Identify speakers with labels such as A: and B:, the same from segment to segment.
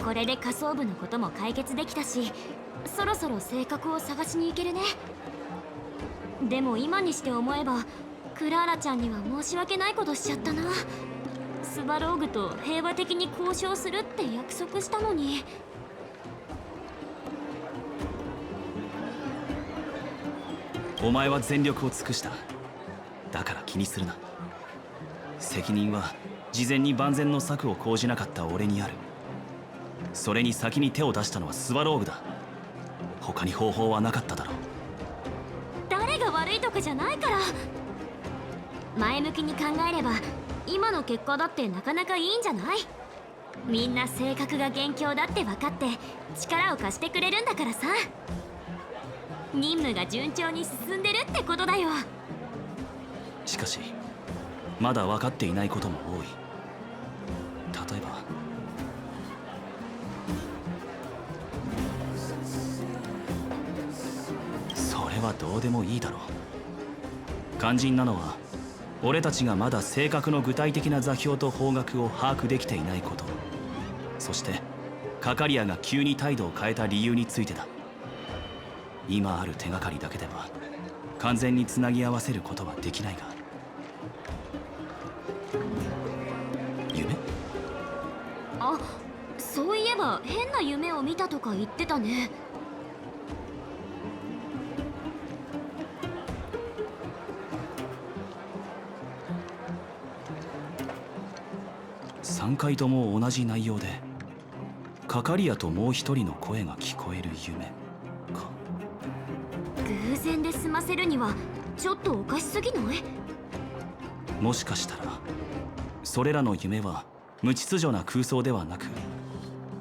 A: これで仮想部のことも解決できたし、そろそろ性格を探しに行けるね。でも今にして思えばクラーラちゃんには申し訳ないことしちゃったな。スバローグと平和的に交渉するって約束したのに。
B: お前は全力を尽くした。だから気にするな。責任は事前に万全の策を講じなかった俺にある。それに先に手を出したのはスワローグだ。他に方法はなかっただろう。
A: 誰が悪いとかじゃないから。前向きに考えれば今の結果だってなかなかいいんじゃない？みんな性格が元凶だって分かって力を貸してくれるんだからさ。任務が順調に進んでるってことだよ。
B: しかしまだ分かっていないことも多い。例えばそれはどうでもいいだろう。肝心なのは俺たちがまだ正確の具体的な座標と方角を把握できていないこと、そしてカカリアが急に態度を変えた理由についてだ。今ある手がかりだけでは完全につなぎ合わせることはできないが。夢？
A: あ、そういえば変な夢を見たとか言ってたね。
B: 3回とも同じ内容で、カカリアともう一人の声が聞こえる夢か。
A: 偶然で済ませるにはちょっとおかしすぎない？
B: もしかしたらそれらの夢は無秩序な空想ではなく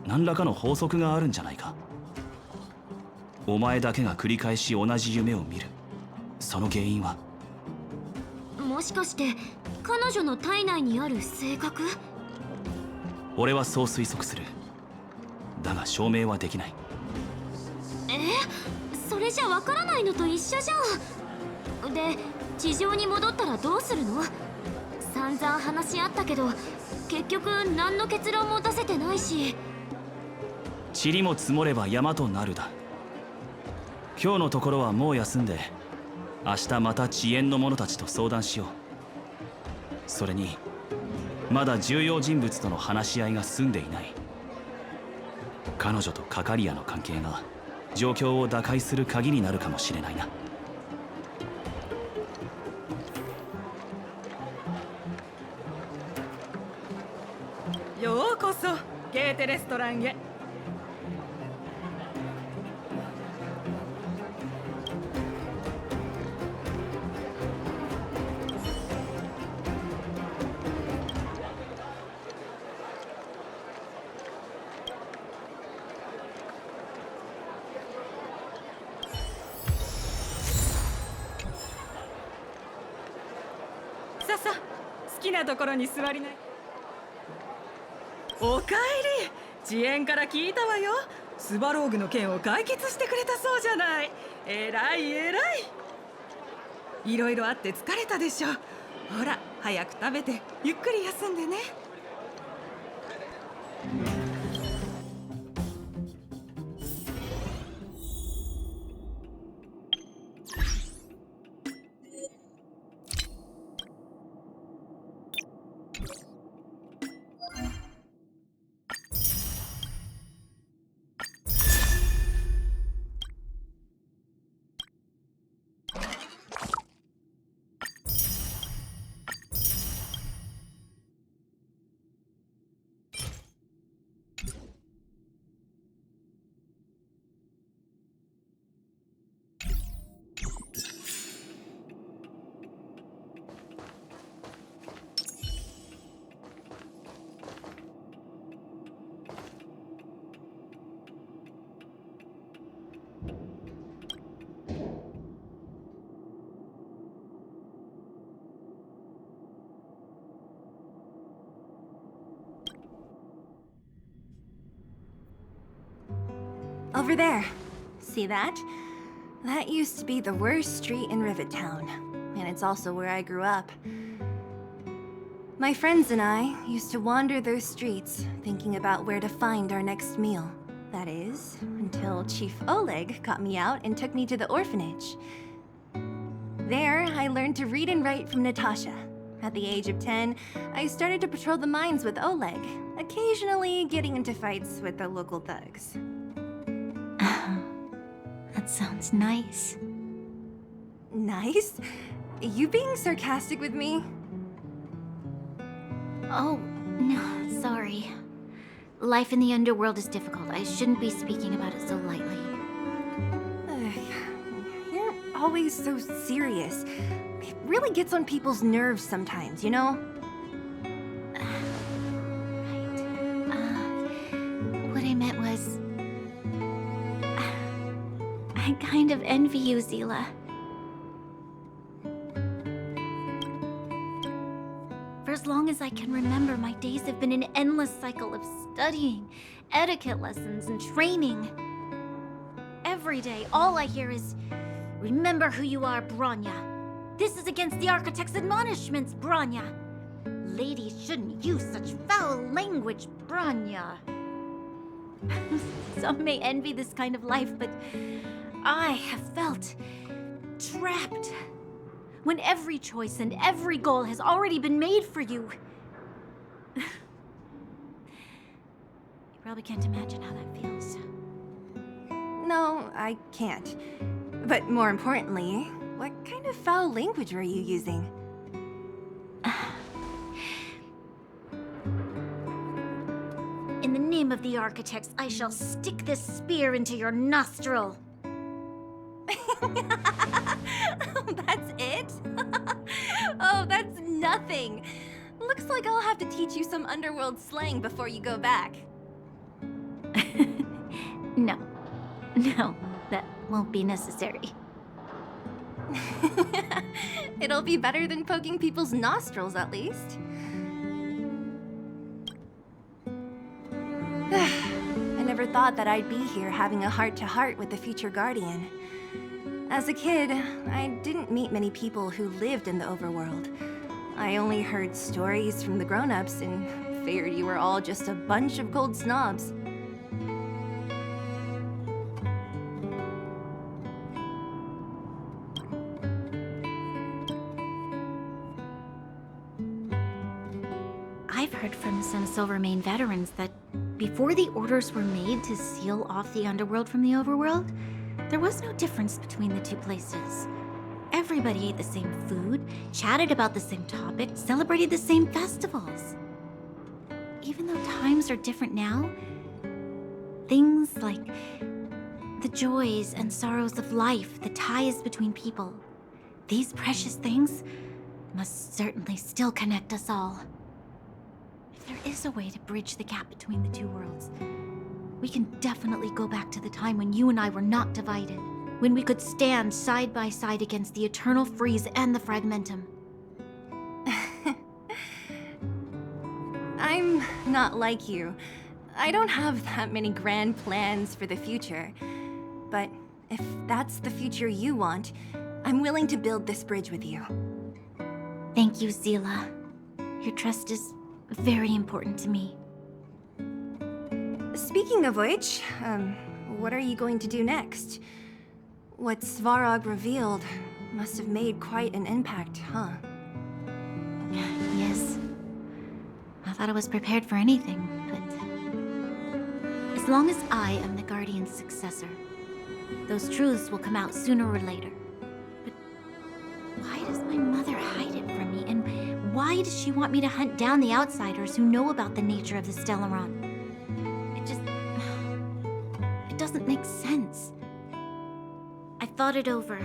B: 何らかの法則があるんじゃないか。お前だけが繰り返し同じ夢を見る。その原因は
A: もしかして彼女の体内にある性格？
B: 俺はそう推測する。だが証明はできない。
A: それじゃわからないのと一緒じゃん。で、地上に戻ったらどうするの？散々話し合ったけど結局何の結論も出せてないし。
B: 塵も積もれば山となるだ。今日のところはもう休んで、明日また遅延の者たちと相談しよう。それにまだ重要人物との話し合いが済んでいない。彼女とカカリアの関係が状況を打開する鍵になるかもしれないな。
C: ようこそゲーテレストランへ。ささ、好きなところに座りない。おかえり。遅延から聞いたわよ。スバローグの件を解決してくれたそうじゃない。えらいえらい。いろいろあって疲れたでしょ。ほら早く食べてゆっくり休んでね。
D: Over there. See that? That used to be the worst street in Rivet Town. And it's also where I grew up. My friends and I used to wander those streets, thinking about where to find our next meal. That is, until Chief Oleg got me out and took me to the orphanage. There, I learned to read and write from Natasha. At the age of 10, I started to patrol the mines with Oleg, occasionally getting into fights with the local thugs.
E: That sounds nice.
D: Nice? You being sarcastic with me?
E: Oh, no, sorry. Life in the underworld is difficult. I shouldn't be speaking about it so lightly.
D: You're always so serious. It really gets on people's nerves sometimes, you know?
E: What I meant was... I kind of envy you, Seele. For as long as I can remember, my days have been an endless cycle of studying, etiquette lessons, and training. Every day, all I hear is, "Remember who you are, Bronya. This is against the Architect's admonishments, Bronya. Ladies shouldn't use such foul language, Bronya." Some may envy this kind of life, but I have felt trapped. When every choice and every goal has already been made for you. You probably can't imagine how that feels.
D: No, I can't. But more importantly, what kind of foul language were you using?
E: In the name of the Architects, I shall stick this spear into your nostril.
D: That's it? Oh, that's nothing. Looks like I'll have to teach you some underworld slang before you go back.
E: No, that won't be necessary.
D: It'll be better than poking people's nostrils, at least. I never thought that I'd be here having a heart-to-heart with the future Guardian. As a kid, I didn't meet many people who lived in the overworld. I only heard stories from the grown-ups and figured you were all just a bunch of cold snobs.
E: I've heard from some Silverman veterans that before the orders were made to seal off the underworld from the overworld, there was no difference between the two places. Everybody ate the same food, chatted about the same topics, celebrated the same festivals. Even though times are different now, things like the joys and sorrows of life, the ties between people, these precious things must certainly still connect us all. If there is a way to bridge the gap between the two worlds, we can definitely go back to the time when you and I were not divided, when we could stand side by side against the Eternal Freeze and the Fragmentum.
D: I'm not like you. I don't have that many grand plans for the future. But if that's the future you want, I'm willing to build this bridge with you.
E: Thank you, Seele. Your trust is very important to me.
D: Speaking of which, what are you going to do next? What Svarog revealed must have made quite an impact, huh?
E: Yes. I thought I was prepared for anything, but... as long as I am the Guardian's successor, those truths will come out sooner or later. But why does my mother hide it from me? And why does she want me to hunt down the outsiders who know about the nature of the stellaron? It doesn't make sense. I thought it over.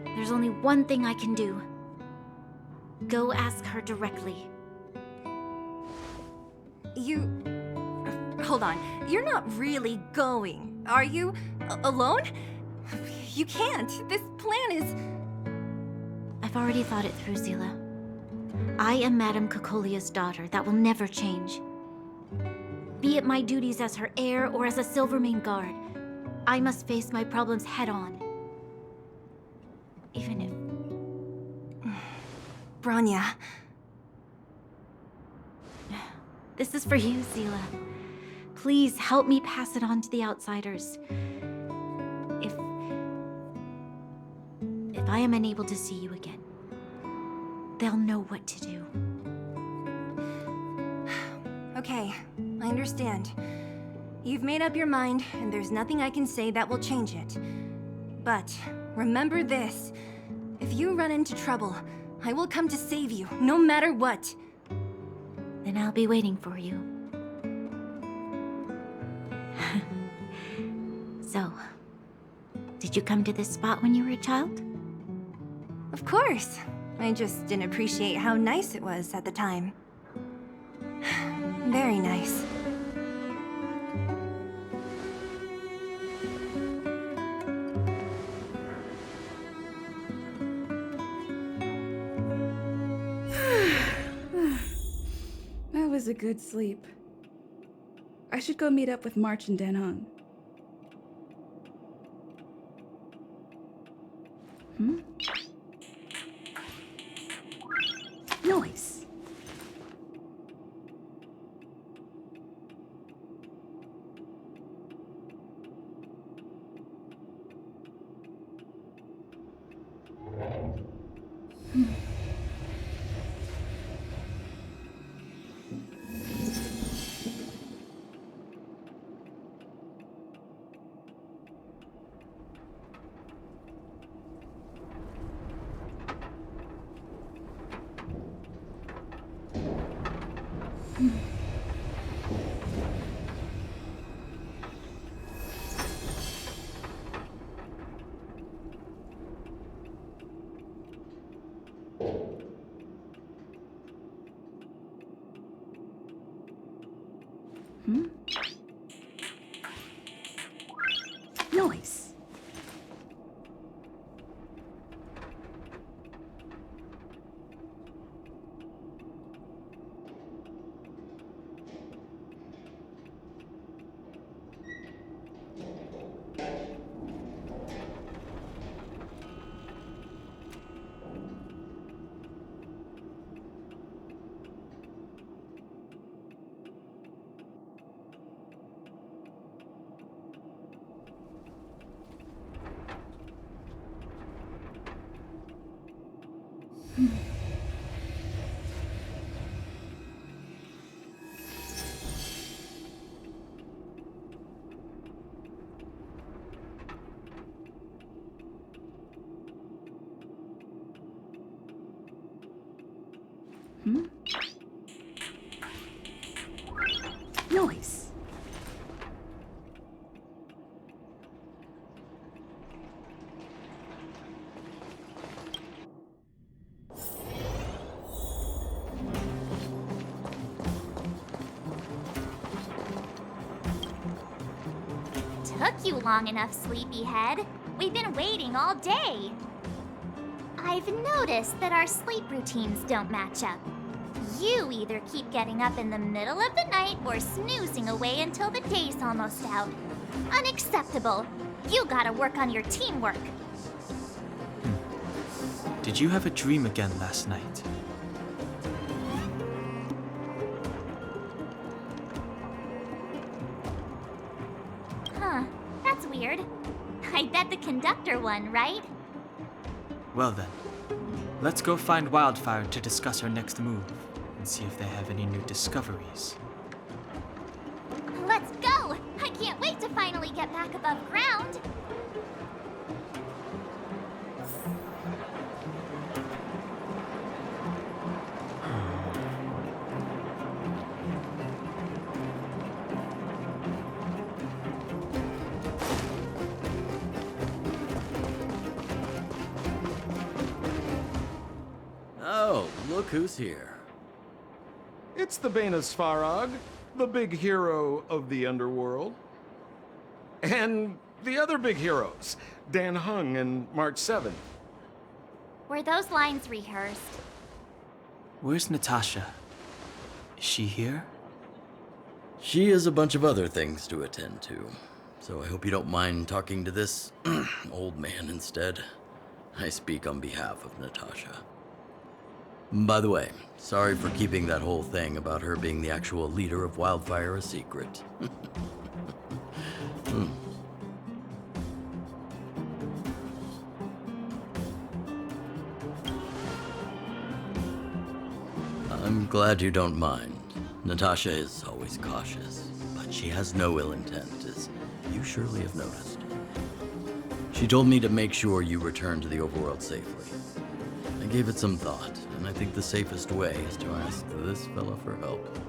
E: There's only one thing I can do. Go ask her directly.
D: Hold on. You're not really going, are you? Alone? You can't. This plan is...
E: I've already thought it through, Seele. I am Madame Cocolia's daughter. That will never change. Be it my duties as her heir or as a Silverman guard, I must face my problems head-on. Even if...
D: Bronya.
E: This is for you, Seele. Please help me pass it on to the outsiders. If I am unable to see you again, they'll know what to do.
D: Okay, I understand. You've made up your mind, and there's nothing I can say that will change it. But remember this. If you run into trouble, I will come to save you, no matter what.
E: Then I'll be waiting for you. So, did you come to this spot when you were a child?
D: Of course. I just didn't appreciate how nice it was at the time. Very nice.
F: That was a good sleep. I should go meet up with March and Dan Hung.
E: Noise. Noise. Noise.
G: Took you long enough, sleepyhead. We've been waiting all day. I've noticed that our sleep routines don't match up. You either keep getting up in the middle of the night or snoozing away until the day's almost out. Unacceptable. You gotta work on your teamwork.
H: Did you have a dream again last night?
G: Huh, that's weird. I bet the conductor won, right?
H: Well then, let's go find Wildfire to discuss our next move and see if they have any new discoveries.
G: Let's go! I can't wait to finally get back above ground.
I: Oh, look who's here.
J: It's the Banus Farag, the big hero of the underworld. And the other big heroes, Dan Hung and March 7th.
G: Were those lines rehearsed?
H: Where's Natasha? Is she here?
I: She has a bunch of other things to attend to, so I hope you don't mind talking to this old man instead. I speak on behalf of Natasha. By the way, sorry for keeping that whole thing about her being the actual leader of Wildfire a secret. I'm glad you don't mind. Natasha is always cautious, but she has no ill intent, as you surely have noticed. She told me to make sure you return to the overworld safely. I gave it some thought, and I think the safest way is to ask this fella for help.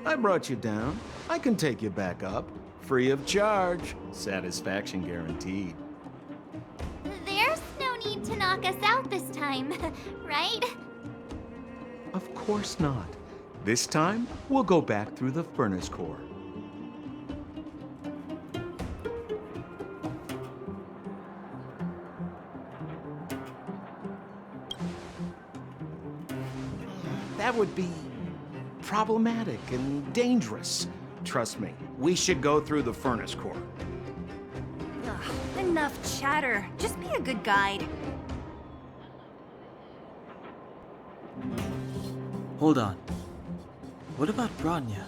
J: I brought you down. I can take you back up. Free of charge. Satisfaction guaranteed.
G: There's no need to knock us out this time, right?
J: Of course not. This time, we'll go back through the furnace core. That would be problematic and dangerous. Trust me, we should go through the furnace core.
D: Ugh, enough chatter. Just be a good guide.
H: Hold on. What about Bronya?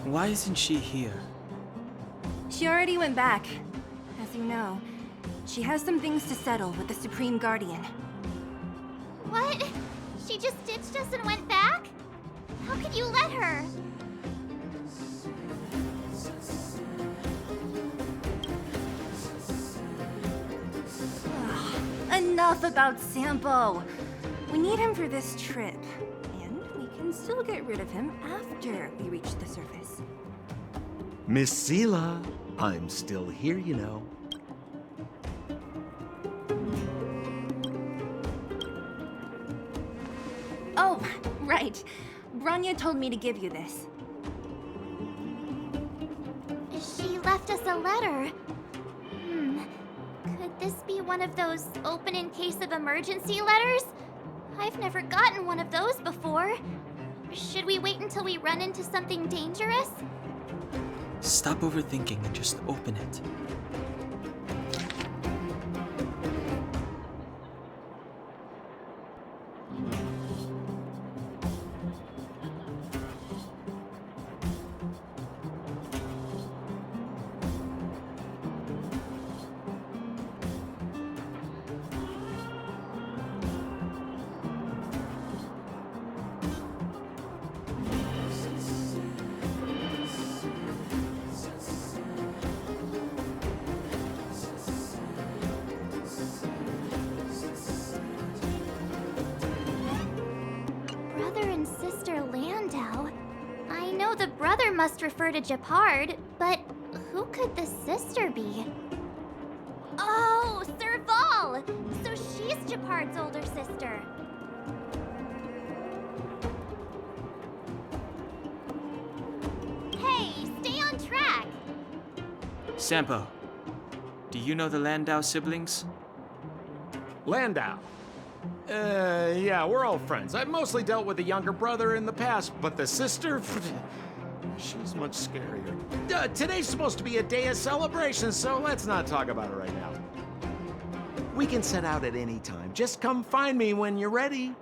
H: Why isn't she here?
D: She already went back. As you know, she has some things to settle with the Supreme Guardian.
G: What? She just ditched us and went back? How could you let her?
D: Enough about Sampo. We need him for this trip, and we can still get rid of him after we reach the surface.
J: Miss Seele, I'm still here, you know.
D: Oh, right. Bronya told me to give you this.
G: She left us a letter. Could this be one of those open in case of emergency letters? I've never gotten one of those before. Should we wait until we run into something dangerous?
H: Stop overthinking and just open it.
G: Brother and sister Landau. I know the brother must refer to Gepard, but who could the sister be? Oh, Serval! So she's Gepard's older sister. Hey, stay on track!
H: Sampo, do you know the Landau siblings?
J: Landau. Yeah, we're all friends. I've mostly dealt with the younger brother in the past, but the sister, she's much scarier. Today's supposed to be a day of celebration, so let's not talk about it right now. We can set out at any time. Just come find me when you're ready.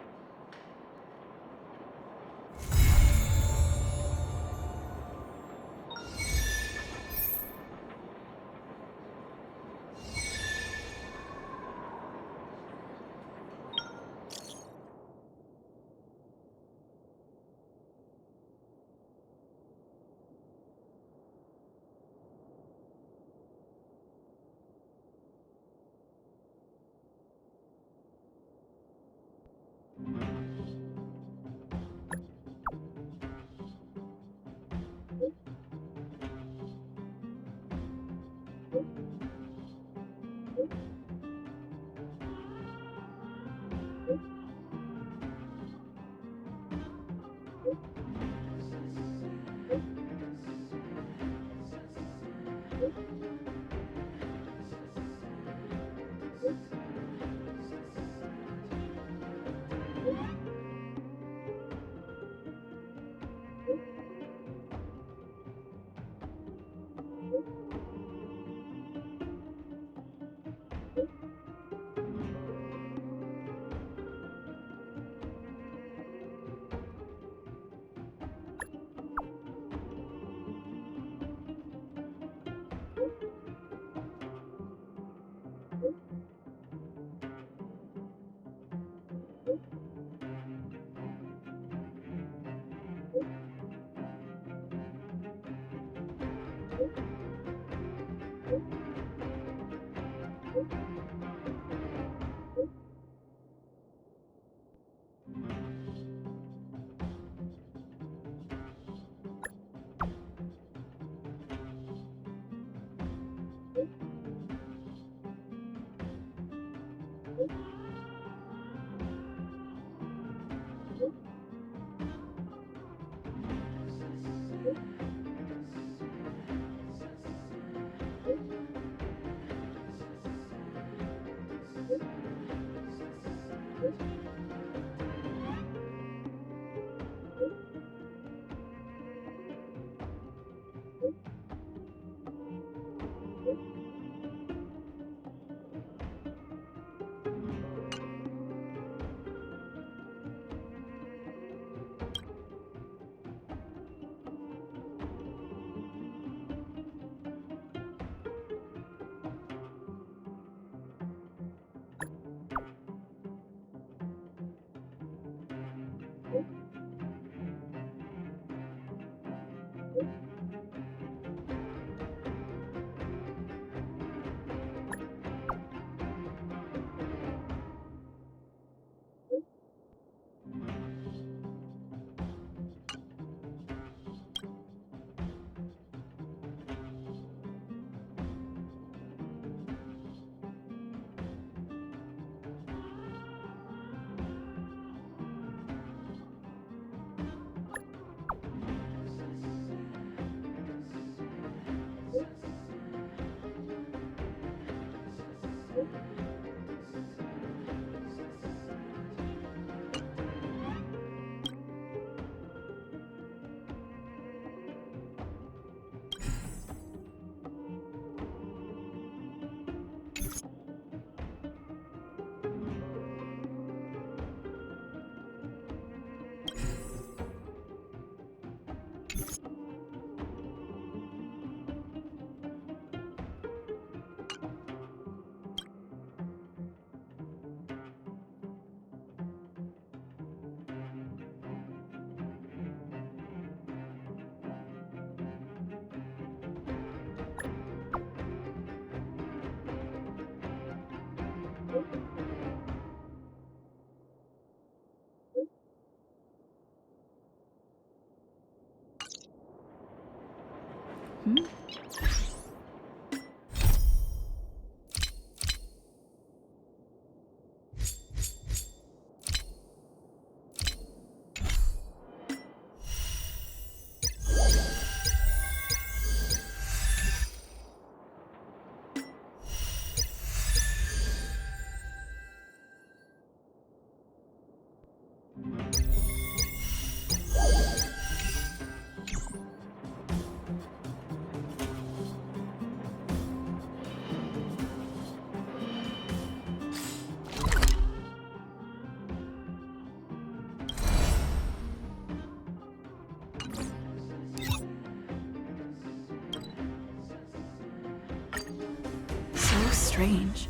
F: So strange.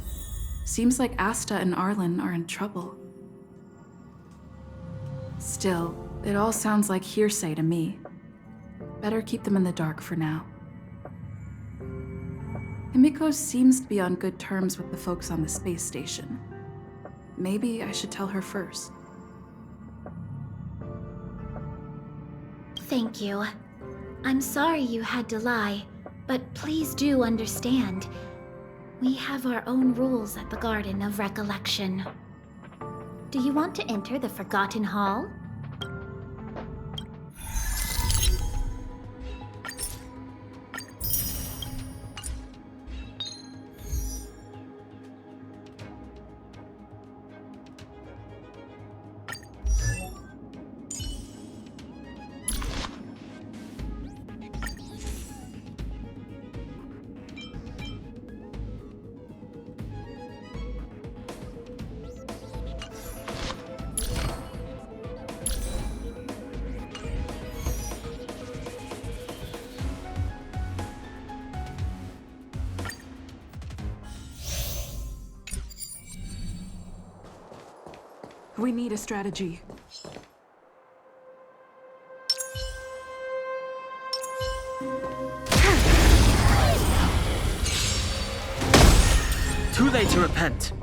F: Seems like Asta and Arlen are in trouble. Still, it all sounds like hearsay to me. Better keep them in the dark for now. Himiko seems to be on good terms with the folks on the space station. Maybe I should tell her first.
E: Thank you. I'm sorry you had to lie, but please do understand. We have our own rules at the Garden of Recollection. Do you want to enter the Forgotten Hall?
F: We need a strategy.
H: Too late to repent.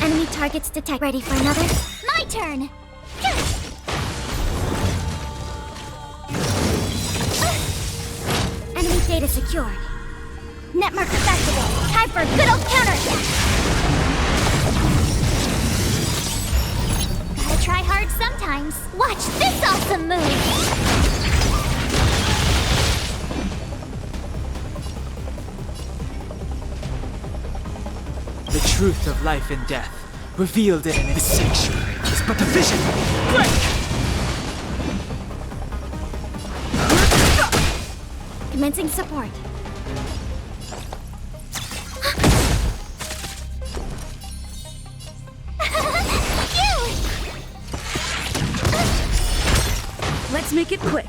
G: Enemy targets detect. Ready for another? My turn! Enemy data secured. Net marker activated. Time for a good old counterattack! Gotta try hard sometimes. Watch this awesome move!
H: The truth of life and death, revealed in the sanctuary, is but a vision. Break!
E: Commencing support.
K: Let's make it quick.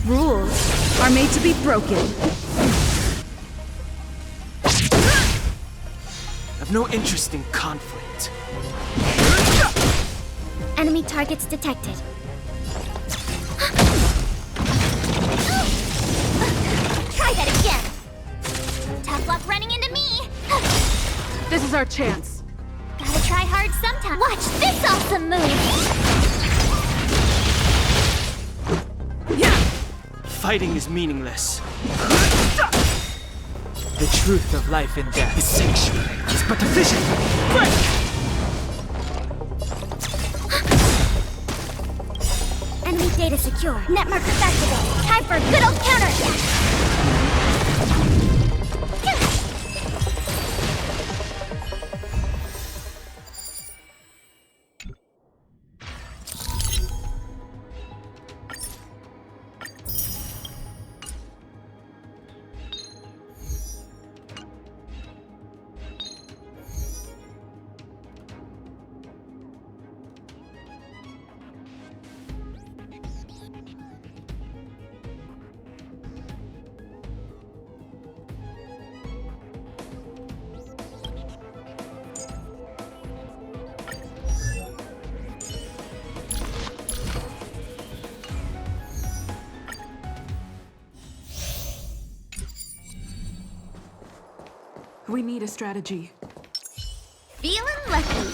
K: Rules are made to be broken.
H: I've no interest in conflict.
E: Enemy targets detected.
G: Try that again. Tough luck running into me.
K: This is our chance.
G: Gotta try hard sometime. Watch this awesome move.
H: Fighting is meaningless. The truth of life and death. The sanctuary is but a vision.
E: Enemy data secure. Net markers activated. Time for a good old counterattack.
F: We need a strategy.
G: Feeling lucky.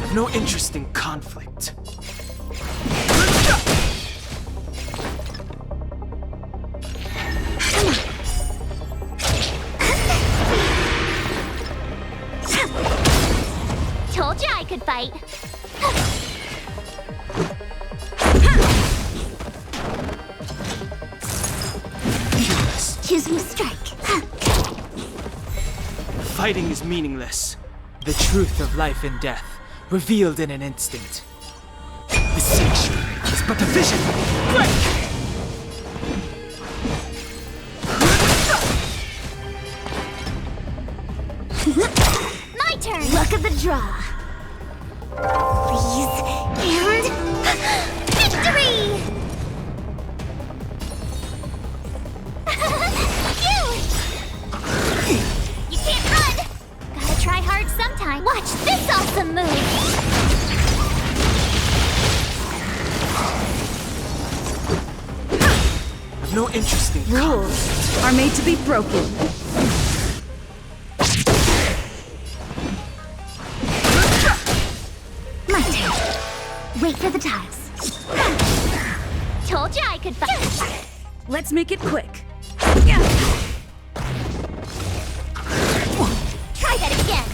H: I've no interest in conflict.
G: Told you I could fight.
E: Choose your strike.
H: Fighting is meaningless. The truth of life and death, revealed in an instant. The sanctuary is but a vision.
G: My turn.
E: Luck of the draw.
G: Please. And victory! You can't run! Gotta try hard sometime. Watch this awesome move!
H: I've no interest in
K: Rules are made to be broken.
E: My turn. Wait for the tiles.
G: Told you I could fight.
K: Let's make it quick.
G: Try that again.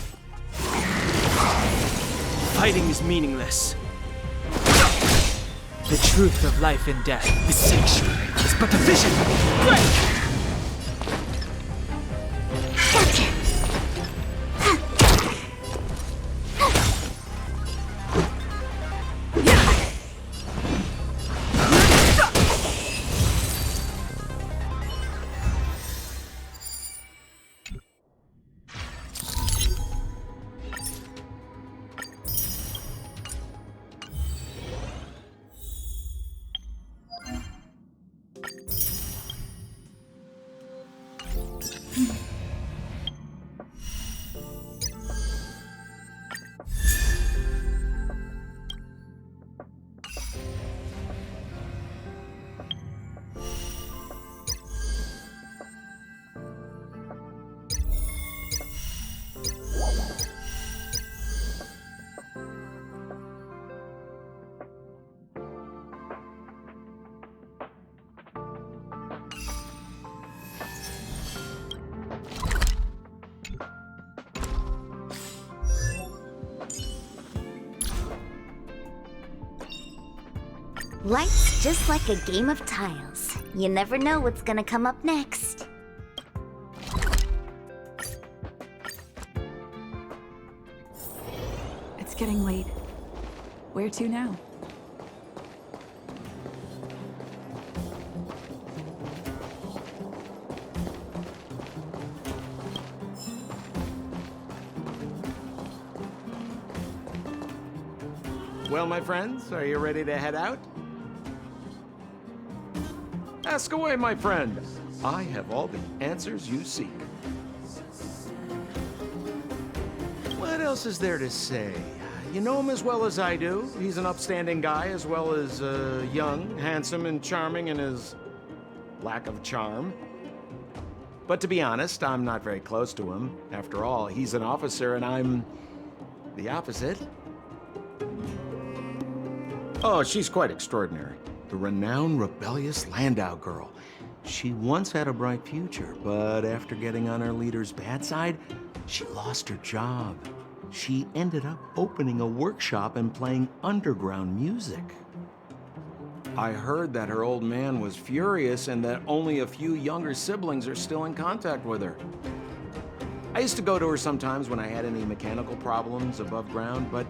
H: Fighting is meaningless. The truth of life and death, the sanctuary is but a vision.
E: Gotcha. Life's just like a game of tiles. You never know what's gonna come up next.
F: It's getting late. Where to now?
J: Well, my friends, are you ready to head out? Ask away, my friend. I have all the answers you seek. What else is there to say? You know him as well as I do. He's an upstanding guy, as well as young, handsome, and charming in his lack of charm. But to be honest, I'm not very close to him. After all, he's an officer and I'm the opposite. Oh, she's quite extraordinary. The renowned rebellious Landau girl. She once had a bright future, but after getting on her leader's bad side, she lost her job. She ended up opening a workshop and playing underground music. I heard that her old man was furious and that only a few younger siblings are still in contact with her. I used to go to her sometimes when I had any mechanical problems above ground, but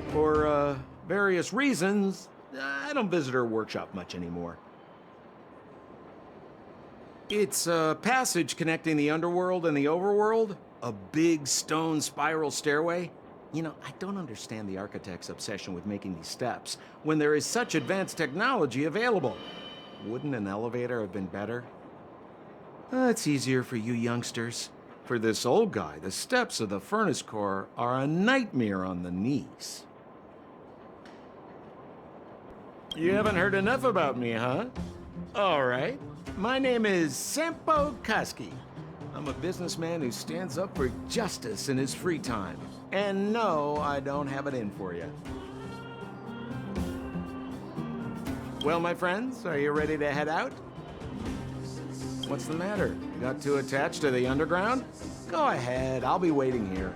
J: for various reasons, I don't visit her workshop much anymore. It's a passage connecting the underworld and the overworld. A big stone spiral stairway. You know, I don't understand the architect's obsession with making these steps when there is such advanced technology available. Wouldn't an elevator have been better? It's easier for you youngsters. For this old guy, the steps of the furnace core are a nightmare on the knees. You haven't heard enough about me, huh? All right. My name is Sampo Koski. I'm a businessman who stands up for justice in his free time. And no, I don't have it in for you. Well, my friends, are you ready to head out? What's the matter? You got too attached to the underground? Go ahead, I'll be waiting here.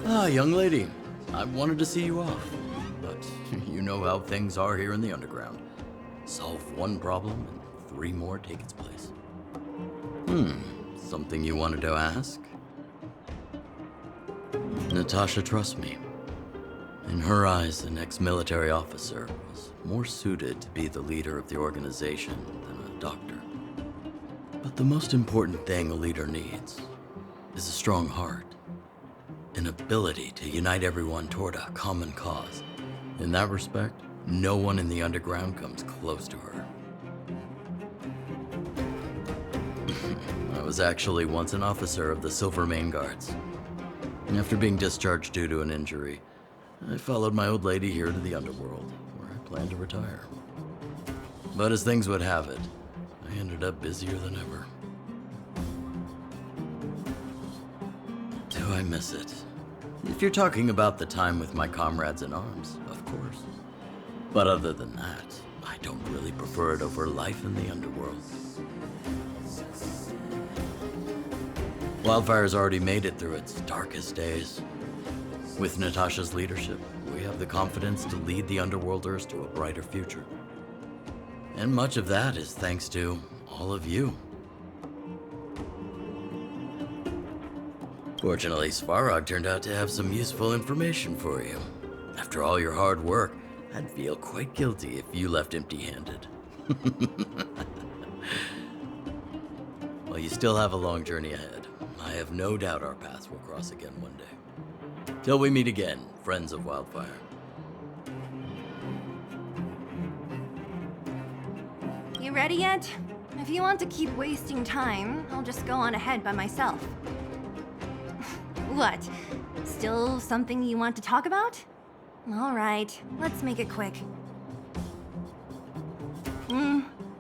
I: Ah, young lady. I wanted to see you off, but you know how things are here in the underground. Solve one problem and 3 more take its place. Something you wanted to ask? Natasha trusts me. In her eyes, an ex-military officer was more suited to be the leader of the organization than a doctor. But the most important thing a leader needs is a strong heart. An ability to unite everyone toward a common cause. In that respect, no one in the underground comes close to her. I was actually once an officer of the Silverman Guards. After being discharged due to an injury, I followed my old lady here to the underworld, where I plan to retire. But as things would have it, I ended up busier than ever. Do I miss it? If you're talking about the time with my comrades in arms, of course. But other than that, I don't really prefer it over life in the underworld. Wildfire's already made it through its darkest days. With Natasha's leadership, we have the confidence to lead the Underworlders to a brighter future. And much of that is thanks to all of you. Fortunately, Svarog turned out to have some useful information for you. After all your hard work, I'd feel quite guilty if you left empty-handed. Well, you still have a long journey ahead. I have no doubt our paths will cross again one day. Till we meet again, friends of Wildfire.
D: You ready yet? If you want to keep wasting time, I'll just go on ahead by myself. What? Still something you want to talk about? All right, let's make it quick.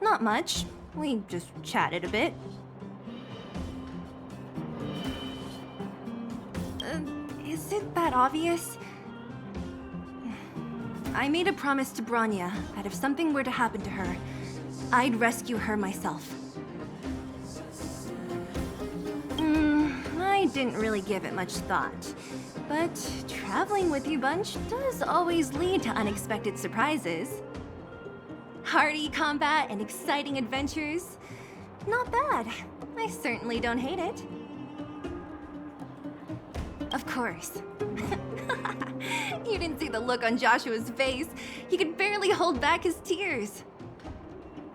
D: Not much. We just chatted a bit. Is it that obvious? I made a promise to Bronya that if something were to happen to her, I'd rescue her myself. I didn't really give it much thought, but traveling with you bunch does always lead to unexpected surprises. Hearty combat and exciting adventures. Not bad. I certainly don't hate it. Of course. You didn't see the look on Joshua's face. He could barely hold back his tears.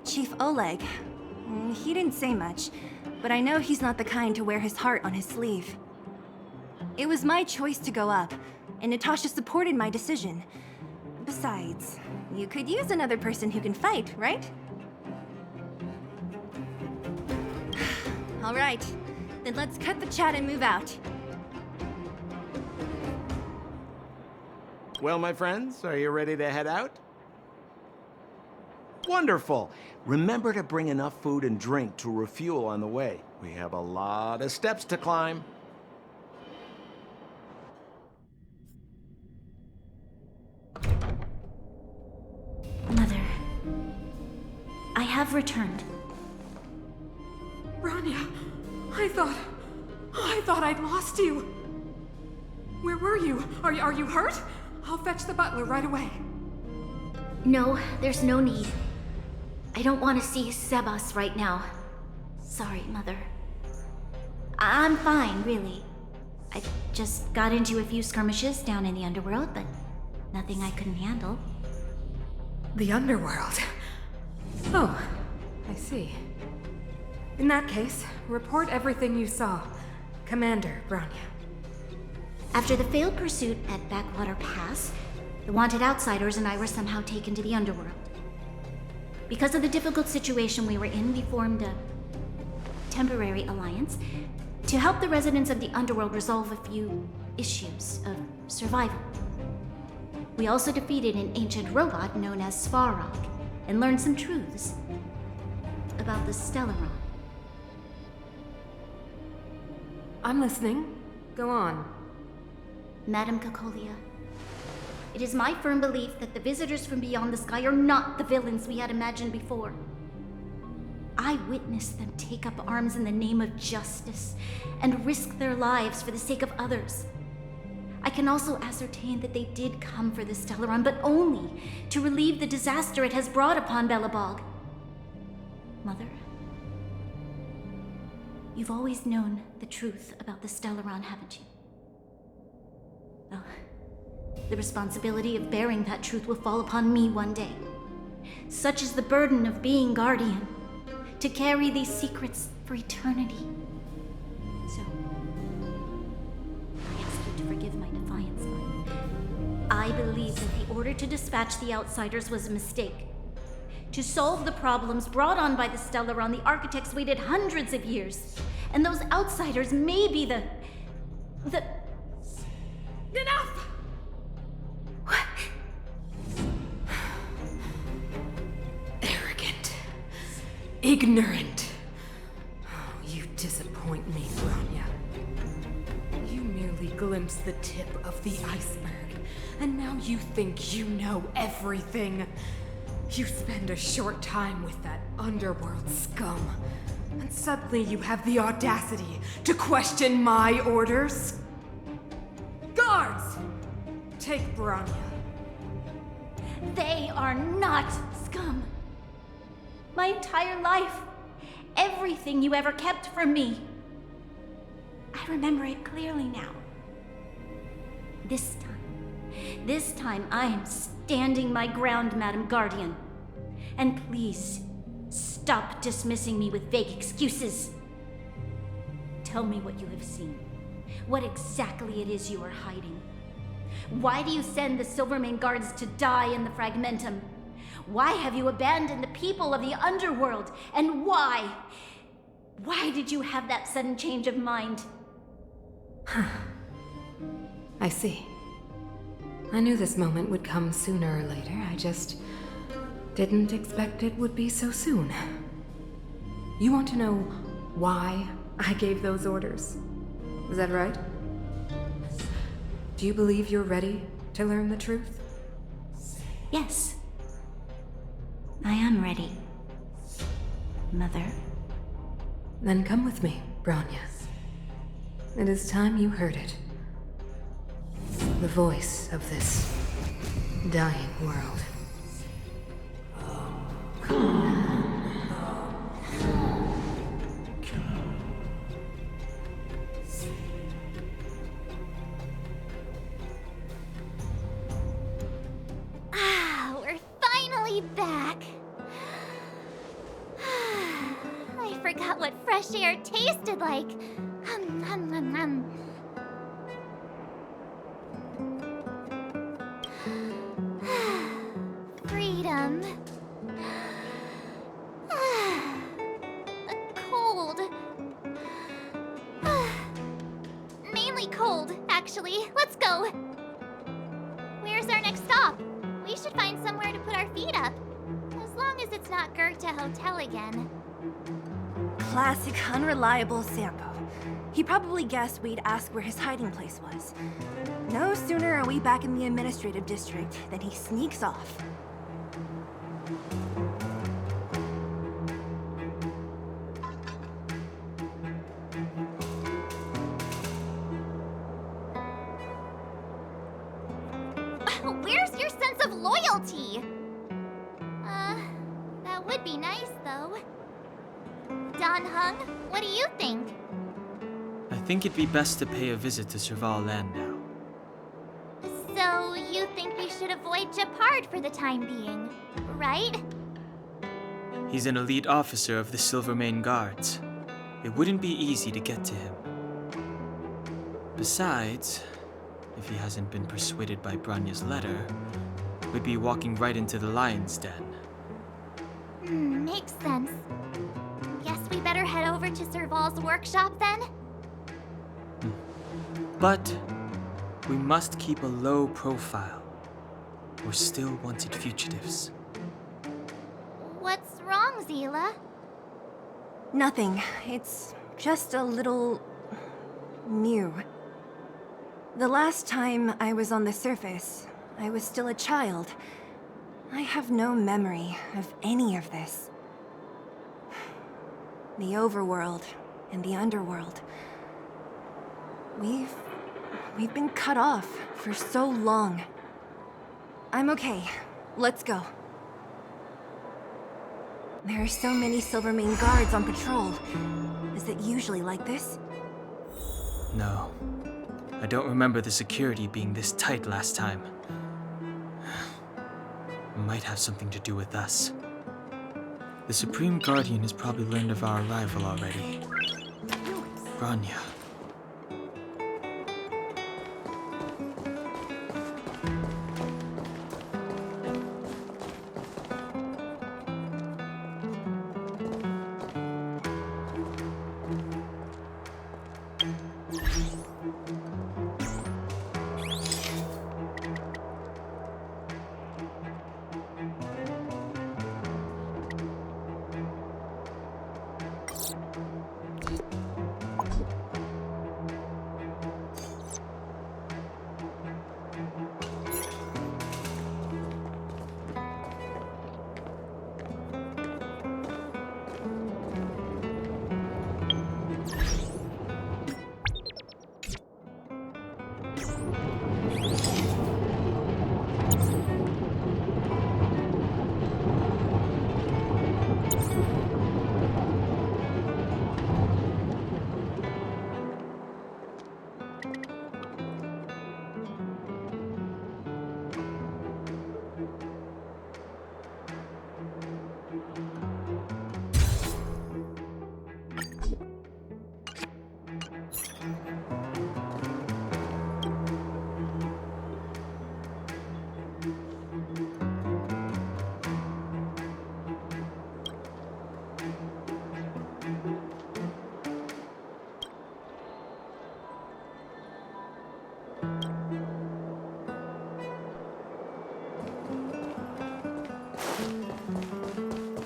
D: Chief Oleg, he didn't say much, but I know he's not the kind to wear his heart on his sleeve. It was my choice to go up, and Natasha supported my decision. Besides, you could use another person who can fight, right? All right, then let's cut the chat and move out.
J: Well, my friends, are you ready to head out? Wonderful. Remember to bring enough food and drink to refuel on the way. We have a lot of steps to climb.
E: Mother, I have returned.
L: Bronya, I thought I'd lost you. Where were you? Are you hurt? I'll fetch the butler right away.
E: No, there's no need. I don't want to see Sebas right now. Sorry, Mother. I'm fine, really. I just got into a few skirmishes down in the underworld, but nothing I couldn't handle.
L: The underworld? Oh, I see. In that case, report everything you saw. Commander Bronya.
E: After the failed pursuit at Backwater Pass, the wanted outsiders and I were somehow taken to the underworld. Because of the difficult situation we were in, we formed a temporary alliance to help the residents of the underworld resolve a few issues of survival. We also defeated an ancient robot known as Svarog and learned some truths about the stellaron.
L: I'm listening. Go on.
E: Madam Cocolia, it is my firm belief that the visitors from beyond the sky are not the villains we had imagined before. I witnessed them take up arms in the name of justice and risk their lives for the sake of others. I can also ascertain that they did come for the stellaron, but only to relieve the disaster it has brought upon Belobog. Mother, you've always known the truth about the stellaron, haven't you? Well, the responsibility of bearing that truth will fall upon me one day. Such is the burden of being guardian, to carry these secrets for eternity. So, I ask you to forgive my defiance, Mother. I believe that the order to dispatch the outsiders was a mistake. To solve the problems brought on by the stellaron, the architects waited hundreds of years. And those outsiders may be the...
L: Enough!
E: What?
L: Arrogant. Ignorant. Oh, you disappoint me, Bronya. You merely glimpsed the tip of the iceberg, and now you think you know everything. You spend a short time with that underworld scum, and suddenly you have the audacity to question my orders? Guards! Take Bronya.
E: They are not scum. My entire life, everything you ever kept from me. I remember it clearly now. This time I am standing my ground, Madam Guardian. And please, stop dismissing me with vague excuses. Tell me what you have seen. What exactly it is you are hiding. Why do you send the Silverman guards to die in the Fragmentum? Why have you abandoned the people of the underworld? And why? Why did you have that sudden change of mind?
L: I see. I knew this moment would come sooner or later. I just didn't expect it would be so soon. You want to know why I gave those orders? Is that right? Do you believe you're ready to learn the truth?
E: Yes. I am ready, Mother.
L: Then come with me, Bronya. It is time you heard it. The voice of this dying world.
G: shared tasted like. Freedom. Cold. Mainly cold, actually. Let's go. Where's our next stop? We should find somewhere to put our feet up. As long as it's not Goethe Hotel again.
D: Classic unreliable Sampo. He probably guessed we'd ask where his hiding place was. No sooner are we back in the administrative district than he sneaks off.
G: Where's your sense of loyalty? That would be nice, though. Don Hung, what do you think?
H: I think it'd be best to pay a visit to Serval land now.
G: So, you think we should avoid Gepard for the time being, right?
H: He's an elite officer of the Silverman Guards. It wouldn't be easy to get to him. Besides, if he hasn't been persuaded by Bronya's letter, we'd be walking right into the lion's den.
G: Makes sense. Guess we better head over to Serval's workshop then?
H: But we must keep a low profile. We're still wanted fugitives.
G: What's wrong, Seele?
D: Nothing. It's just a little... new. The last time I was on the surface, I was still a child. I have no memory of any of this. The overworld and the underworld. We've been cut off for so long. I'm okay. Let's go. There are so many Silverman guards on patrol. Is it usually like this?
H: No. I don't remember the security being this tight last time. Might have something to do with us. The Supreme Guardian has probably learned of our arrival already. Bronya.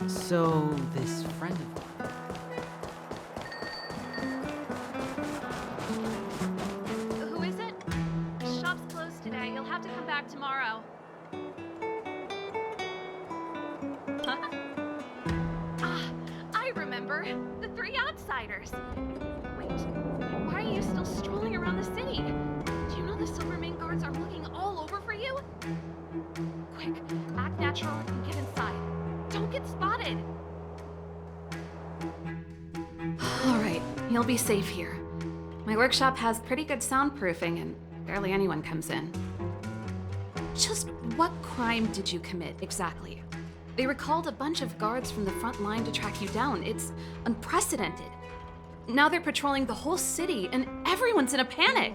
M: So, this friend of
N: Who is it? The shop's closed today. You'll have to come back tomorrow. Huh? Ah, I remember. The three outsiders. Wait, why are you still strolling around the city? Do you know the Silverman guards are looking all over for you? Quick, act natural and get inside. Don't get spotted!
F: Alright, you'll be safe here. My workshop has pretty good soundproofing and barely anyone comes in. Just what crime did you commit, exactly? They recalled a bunch of guards from the front line to track you down. It's unprecedented. Now they're patrolling the whole city, and everyone's in a panic.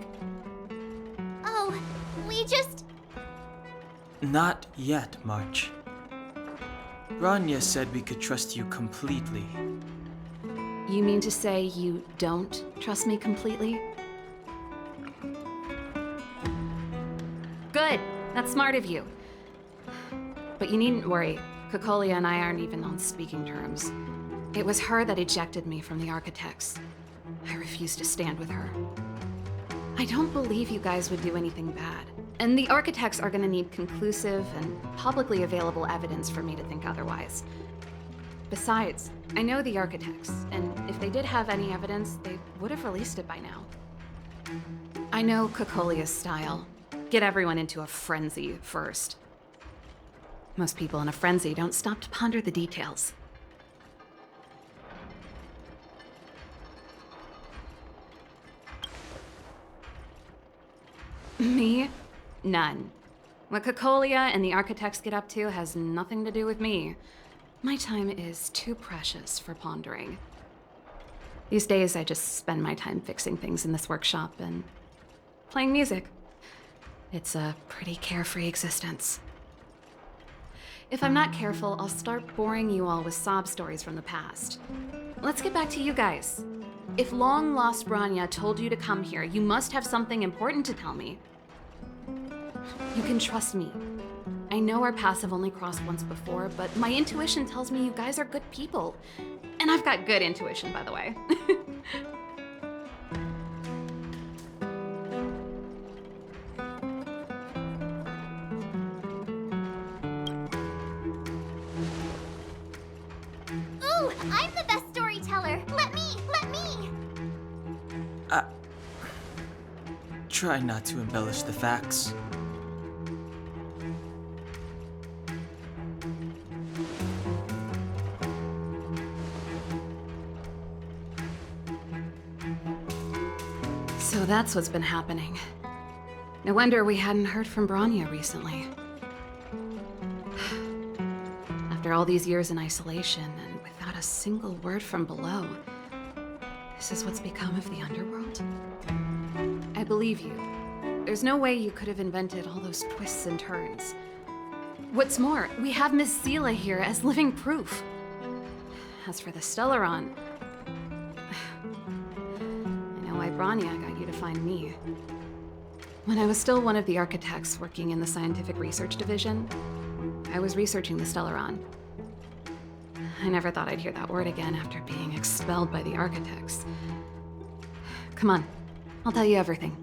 G: Oh, we just...
H: Not yet, March. Bronya said we could trust you completely.
F: You mean to say you don't trust me completely? Good. That's smart of you. But you needn't worry. Cocolia and I aren't even on speaking terms. It was her that ejected me from the Architects. I refuse to stand with her. I don't believe you guys would do anything bad. And the Architects are gonna need conclusive and publicly available evidence for me to think otherwise. Besides, I know the Architects, and if they did have any evidence, they would have released it by now. I know Cocolia's style. Get everyone into a frenzy first. Most people in a frenzy don't stop to ponder the details. Me? None. What Cocolia and the Architects get up to has nothing to do with me. My time is too precious for pondering. These days, I just spend my time fixing things in this workshop and playing music. It's a pretty carefree existence. If I'm not careful, I'll start boring you all with sob stories from the past. Let's get back to you guys. If long-lost Bronya told you to come here, you must have something important to tell me. You can trust me. I know our paths have only crossed once before, but my intuition tells me you guys are good people. And I've got good intuition, by the way.
G: Ooh, I'm the best storyteller. Let me.
H: Try not to embellish the facts.
F: So that's what's been happening. No wonder we hadn't heard from Bronya recently. After all these years in isolation and without a single word from below, this is what's become of the underworld? I believe you. There's no way you could have invented all those twists and turns. What's more, we have Miss Seele here as living proof. As for the stellaron, I know why Bronya got you to find me. When I was still one of the Architects working in the Scientific Research Division, I was researching the stellaron. I never thought I'd hear that word again after being expelled by the Architects. Come on, I'll tell you everything.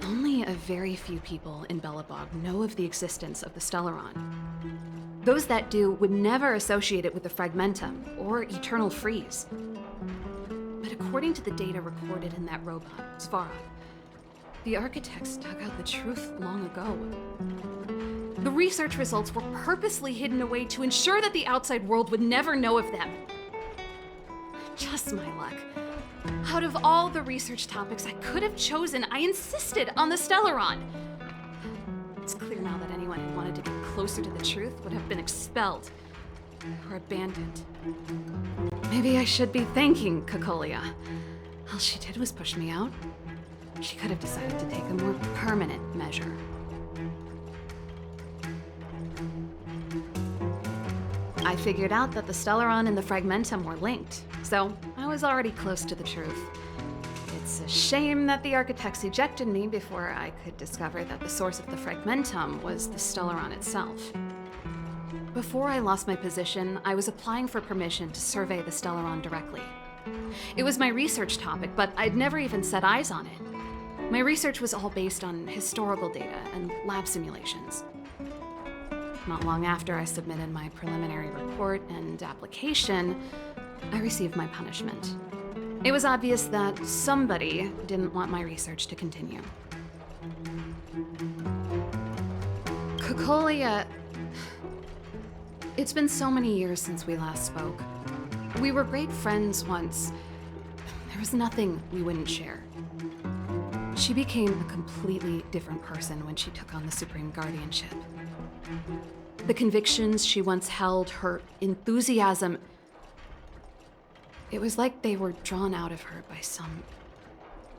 F: Only a very few people in Belobog know of the existence of the stellaron. Those that do would never associate it with the fragmentum or eternal freeze. But according to the data recorded in that robot, Svarog, the Architects dug out the truth long ago. The research results were purposely hidden away to ensure that the outside world would never know of them. Just my luck. Out of all the research topics I could have chosen, I insisted on the stellaron. It's clear now that anyone who wanted to get closer to the truth would have been expelled or abandoned. Maybe I should be thanking Cocolia. All she did was push me out. She could have decided to take a more permanent measure. I figured out that the stellaron and the fragmentum were linked, so I was already close to the truth. It's a shame that the Architects ejected me before I could discover that the source of the fragmentum was the stellaron itself. Before I lost my position, I was applying for permission to survey the stellaron directly. It was my research topic, but I'd never even set eyes on it. My research was all based on historical data and lab simulations. Not long after I submitted my preliminary report and application, I received my punishment. It was obvious that somebody didn't want my research to continue. Cocolia... It's been so many years since we last spoke. We were great friends once. There was nothing we wouldn't share. She became a completely different person when she took on the Supreme Guardianship. The convictions she once held, her enthusiasm, it was like they were drawn out of her by some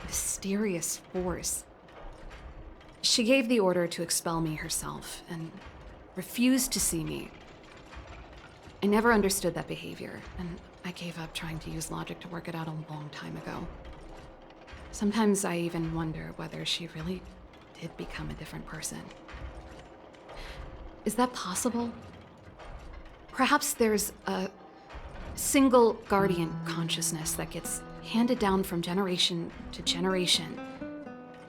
F: mysterious force. She gave the order to expel me herself and refused to see me. I never understood that behavior, and I gave up trying to use logic to work it out a long time ago. Sometimes I even wonder whether she really did become a different person. Is that possible? Perhaps there's a single guardian consciousness that gets handed down from generation to generation,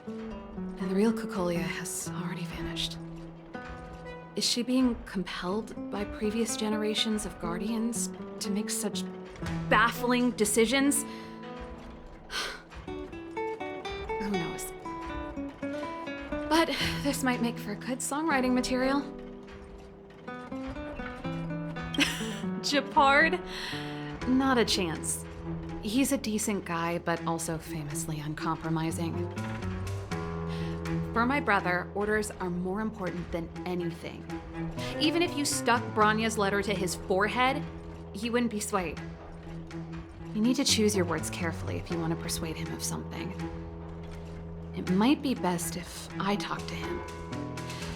F: and the real Cocolia has already vanished. Is she being compelled by previous generations of guardians to make such baffling decisions? Who knows? But this might make for good songwriting material. Gepard? Not a chance. He's a decent guy, but also famously uncompromising. For my brother, orders are more important than anything. Even if you stuck Bronya's letter to his forehead, he wouldn't be swayed. You need to choose your words carefully if you want to persuade him of something. It might be best if I talk to him.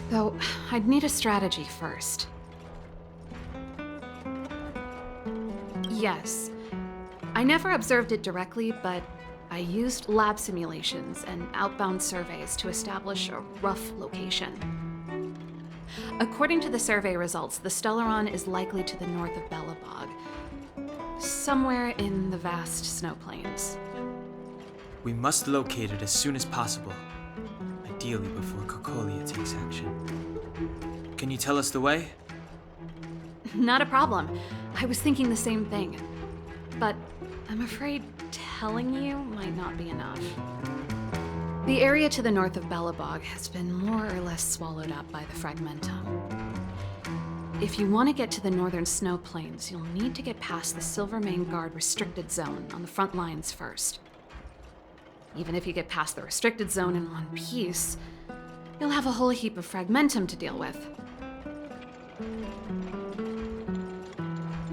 F: Though, I'd need a strategy first. Yes. I never observed it directly, but I used lab simulations and outbound surveys to establish a rough location. According to the survey results, the stellaron is likely to the north of Belobog, somewhere in the vast snow plains.
H: We must locate it as soon as possible, ideally before Cocolia takes action. Can you tell us the way?
F: Not a problem. I was thinking the same thing. But I'm afraid telling you might not be enough. The area to the north of Belobog has been more or less swallowed up by the fragmentum. If you want to get to the northern snow plains, you'll need to get past the Silverman Restricted Zone on the front lines first. Even if you get past the restricted zone in one piece, you'll have a whole heap of fragmentum to deal with.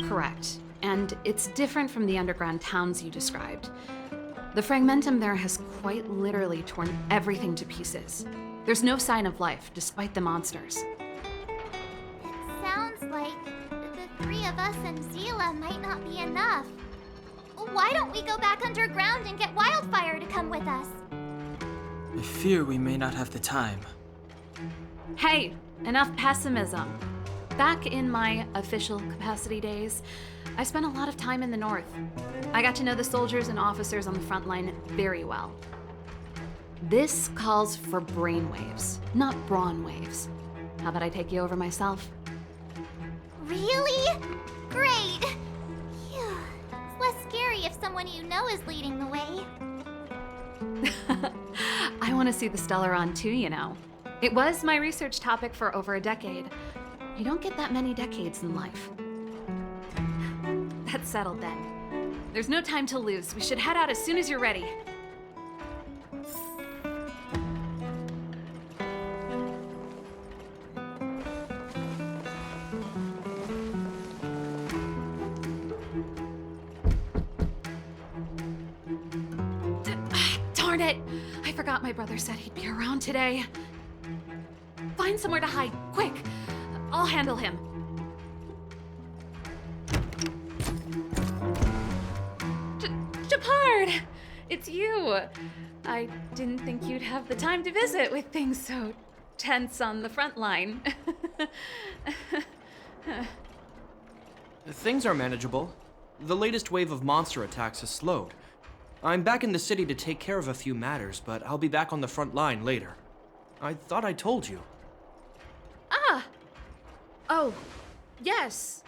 F: Correct. And it's different from the underground towns you described. The fragmentum there has quite literally torn everything to pieces. There's no sign of life, despite the monsters.
G: It sounds like the three of us and Seele might not be enough. Why don't we go back underground and get Wildfire to come with us?
H: I fear we may not have the time.
F: Hey, enough pessimism. Back in my official capacity days, I spent a lot of time in the north. I got to know the soldiers and officers on the front line very well. This calls for brainwaves, not brawn waves. How about I take you over myself?
G: Really? Great! Phew. It's less scary if someone you know is leading the way.
F: I want to see the stellaron too, you know. It was my research topic for over a decade. You don't get that many decades in life. That's settled then. There's no time to lose. We should head out as soon as you're ready. Darn it! I forgot my brother said he'd be around today. Find somewhere to hide, quick! I'll handle him. Gepard! It's you! I didn't think you'd have the time to visit with things so tense on the front line.
O: Things are manageable. The latest wave of monster attacks has slowed. I'm back in the city to take care of a few matters, but I'll be back on the front line later. I thought I told you.
F: Ah! Oh, yes.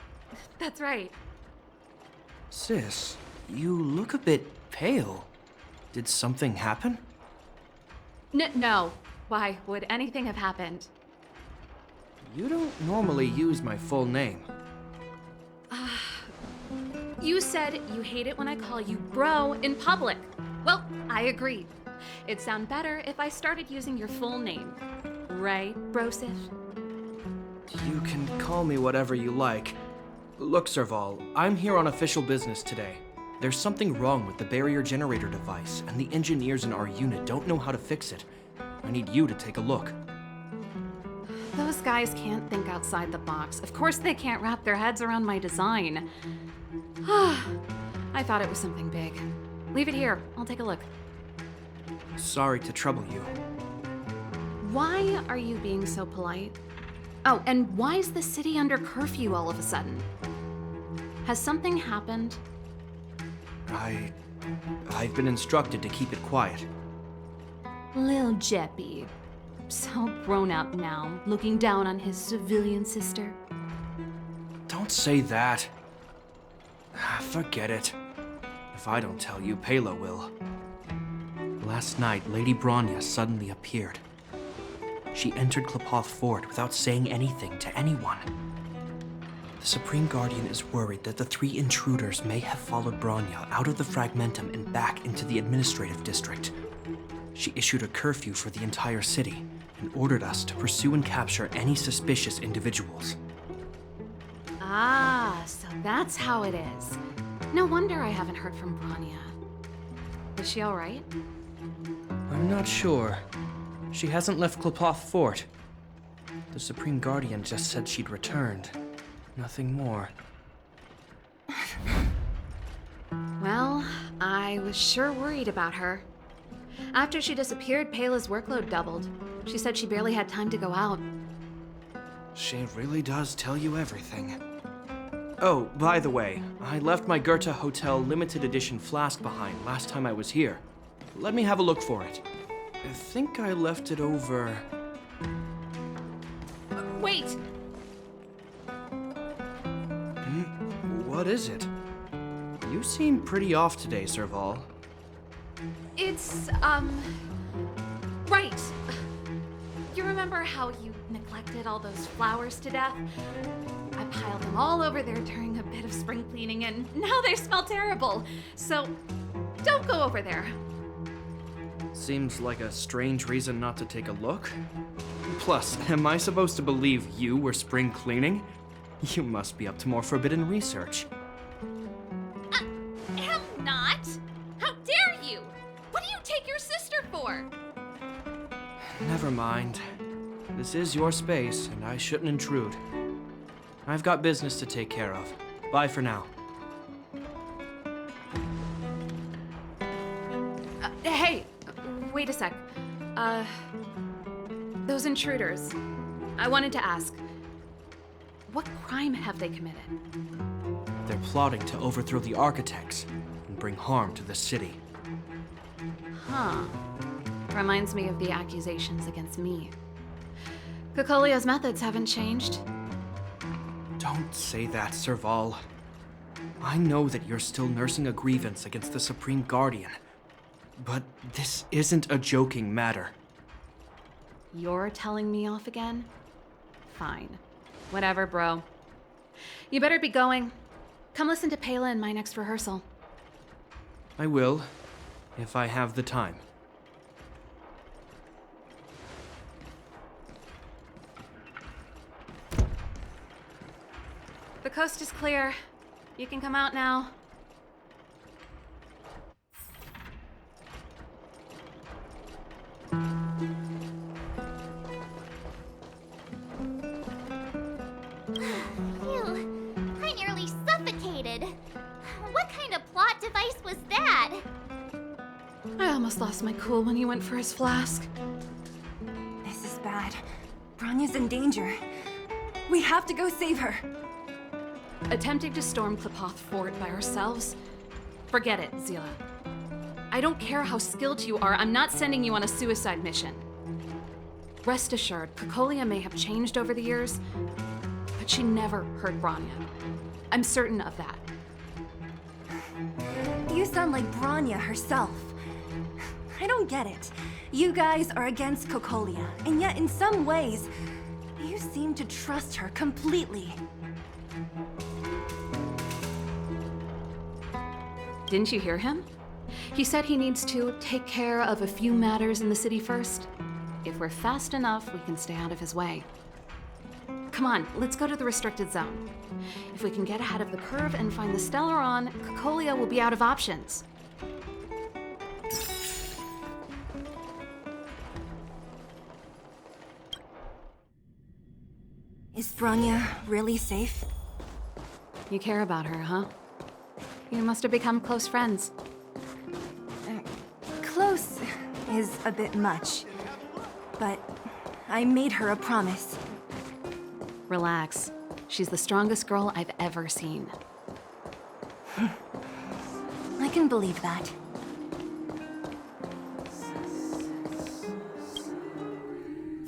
F: That's right.
O: Sis, you look a bit pale. Did something happen?
F: No. Why would anything have happened?
O: You don't normally use my full name.
F: You said you hate it when I call you bro in public. Well, I agree. It'd sound better if I started using your full name. Right, Brosif?
O: You can call me whatever you like. Look, Serval, I'm here on official business today. There's something wrong with the barrier generator device, and the engineers in our unit don't know how to fix it. I need you to take a look.
F: Those guys can't think outside the box. Of course they can't wrap their heads around my design. I thought it was something big. Leave it here. I'll take a look.
O: Sorry to trouble you.
F: Why are you being so polite? Oh, and why is the city under curfew all of a sudden? Has something happened?
O: I've been instructed to keep it quiet.
F: Lil Jeppy. So grown up now, looking down on his civilian sister.
O: Don't say that. Forget it. If I don't tell you, Pela will. Last night, Lady Bronya suddenly appeared. She entered Klepoth Fort without saying anything to anyone. The Supreme Guardian is worried that the 3 intruders may have followed Bronya out of the Fragmentum and back into the administrative district. She issued a curfew for the entire city and ordered us to pursue and capture any suspicious individuals.
F: Ah, so that's how it is. No wonder I haven't heard from Bronya. Is she all right?
O: I'm not sure. She hasn't left Klepoth Fort. The Supreme Guardian just said she'd returned. Nothing more.
F: Well, I was sure worried about her. After she disappeared, Pela's workload doubled. She said she barely had time to go out.
O: She really does tell you everything. Oh, by the way, I left my Goethe Hotel limited edition flask behind last time I was here. Let me have a look for it. I think I left it over...
F: Wait!
O: What is it? You seem pretty off today, Serval.
F: It's, right. You remember how you neglected all those flowers to death? I piled them all over there during a bit of spring cleaning, and now they smell terrible. So, don't go over there.
O: Seems like a strange reason not to take a look. Plus, am I supposed to believe you were spring cleaning? You must be up to more forbidden research.
N: Am not! How dare you! What do you take your sister for?
O: Never mind. This is your space, and I shouldn't intrude. I've got business to take care of. Bye for now.
F: Hey, wait a sec. Those intruders. I wanted to ask, what crime have they committed?
O: They're plotting to overthrow the architects and bring harm to the city.
F: Huh. Reminds me of the accusations against me. Cocolia's methods haven't changed.
O: Don't say that, Serval. I know that you're still nursing a grievance against the Supreme Guardian, but this isn't a joking matter.
F: You're telling me off again? Fine. Whatever, bro. You better be going. Come listen to Pela in my next rehearsal.
O: I will, if I have the time.
F: The coast is clear. You can come out now.
G: Phew, I nearly suffocated. What kind of plot device was that?
F: I almost lost my cool when he went for his flask.
D: This is bad. Bronya's in danger. We have to go save her.
F: Attempting to storm Klepoth Fort by ourselves? Forget it, Seele. I don't care how skilled you are, I'm not sending you on a suicide mission. Rest assured, Cocolia may have changed over the years, but she never hurt Bronya. I'm certain of that.
D: You sound like Bronya herself. I don't get it. You guys are against Cocolia, and yet in some ways, you seem to trust her completely.
F: Didn't you hear him? He said he needs to take care of a few matters in the city first. If we're fast enough, we can stay out of his way. Come on, let's go to the restricted zone. If we can get ahead of the curve and find the stellaron, Cocolia will be out of options.
D: Is Bronya really safe?
F: You care about her, huh? You must have become close friends.
D: Close is a bit much, but I made her a promise.
F: Relax. She's the strongest girl I've ever seen.
D: I can believe that.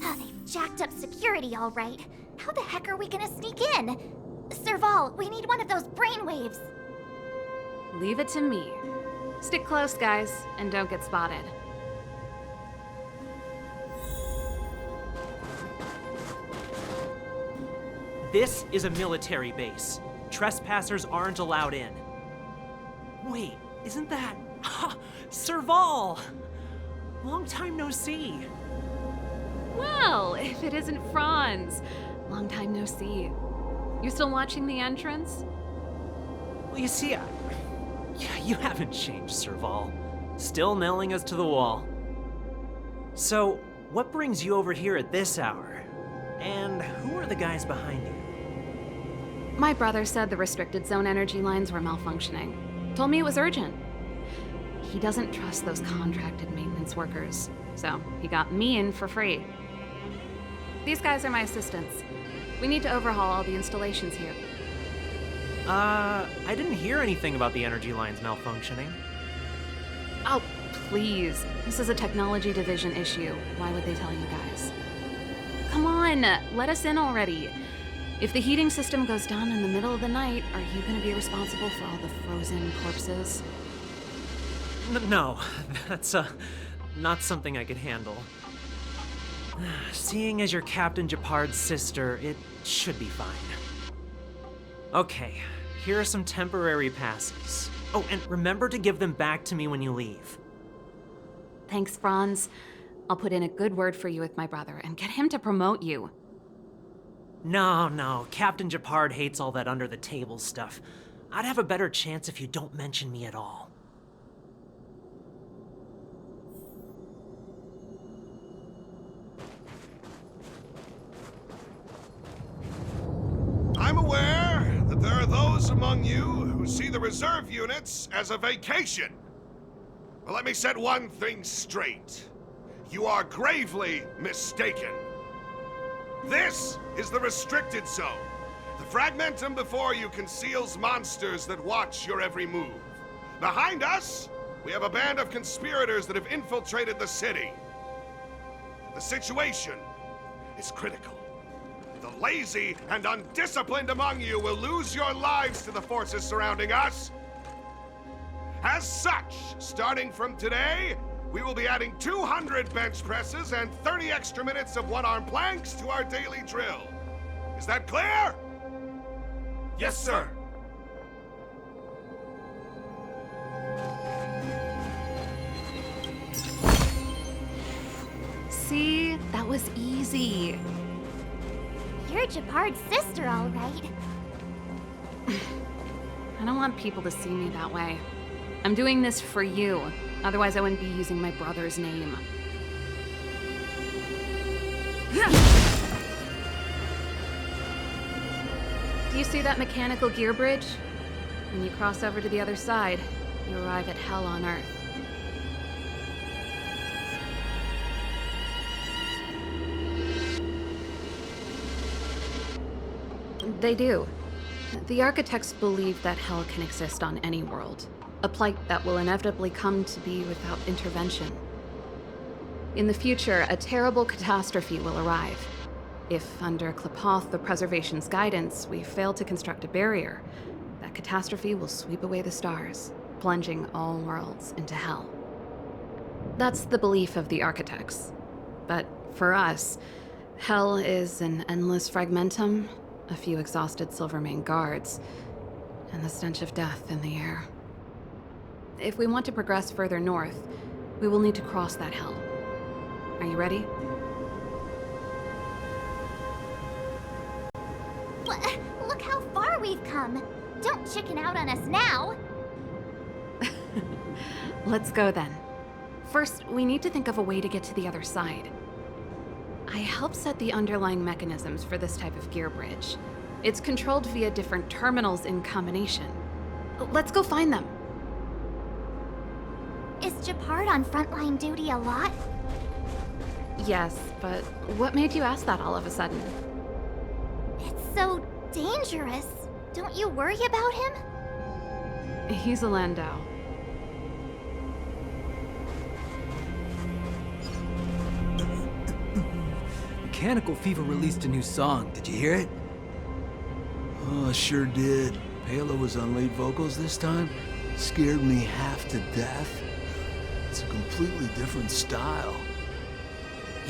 G: Oh, they've jacked up security all right. How the heck are we gonna sneak in? Serval, we need one of those brainwaves.
F: Leave it to me. Stick close, guys, and don't get spotted.
H: This is a military base. Trespassers aren't allowed in. Wait, isn't that... Serval! Long time no see.
F: Well, if it isn't Franz. Long time no see. You still watching the entrance?
H: Well, you see, you haven't changed, Serval. Still nailing us to the wall. So, what brings you over here at this hour? And who are the guys behind you?
F: My brother said the restricted zone energy lines were malfunctioning. Told me it was urgent. He doesn't trust those contracted maintenance workers, so he got me in for free. These guys are my assistants. We need to overhaul all the installations here.
H: I didn't hear anything about the energy lines malfunctioning.
F: Oh, please. This is a technology division issue. Why would they tell you guys? Come on, let us in already. If the heating system goes down in the middle of the night, are you gonna be responsible for all the frozen corpses?
H: No, that's not something I could handle. Seeing as you're Captain Gepard's sister, it should be fine. Okay, here are some temporary passes. Oh, and remember to give them back to me when you leave.
F: Thanks, Franz. I'll put in a good word for you with my brother and get him to promote you.
H: No, Captain Gepard hates all that under-the-table stuff. I'd have a better chance if you don't mention me at all.
P: I'm aware that there are those among you who see the reserve units as a vacation. But let me set one thing straight. You are gravely mistaken. This is the Restricted Zone. The fragmentum before you conceals monsters that watch your every move. Behind us, we have a band of conspirators that have infiltrated the city. The situation is critical. The lazy and undisciplined among you will lose your lives to the forces surrounding us. As such, starting from today, we will be adding 200 bench presses and 30 extra minutes of one-arm planks to our daily drill. Is that clear? Yes, sir.
F: See? That was easy.
G: You're Gepard's sister, all right.
F: I don't want people to see me that way. I'm doing this for you. Otherwise, I wouldn't be using my brother's name. Do you see that mechanical gear bridge? When you cross over to the other side, you arrive at Hell on Earth. They do. The architects believe that Hell can exist on any world. A plight that will inevitably come to be without intervention. In the future, a terrible catastrophe will arrive. If, under Klapoth, the Preservation's guidance, we fail to construct a barrier, that catastrophe will sweep away the stars, plunging all worlds into Hell. That's the belief of the architects. But for us, Hell is an endless fragmentum, a few exhausted Silverman guards, and the stench of death in the air. If we want to progress further north, we will need to cross that Hell. Are you ready?
G: come. Don't chicken out on us now.
F: Let's go then. First, we need to think of a way to get to the other side. I helped set the underlying mechanisms for this type of gear bridge. It's controlled via different terminals in combination. Let's go find them.
G: Is Gepard on frontline duty a lot?
F: Yes, but what made you ask that all of a sudden?
G: It's so dangerous. Don't you worry about him?
F: He's a Landau.
Q: Mechanical Fever released a new song. Did you hear it?
R: Oh, sure did. Palo was on lead vocals this time. Scared me half to death. It's a completely different style.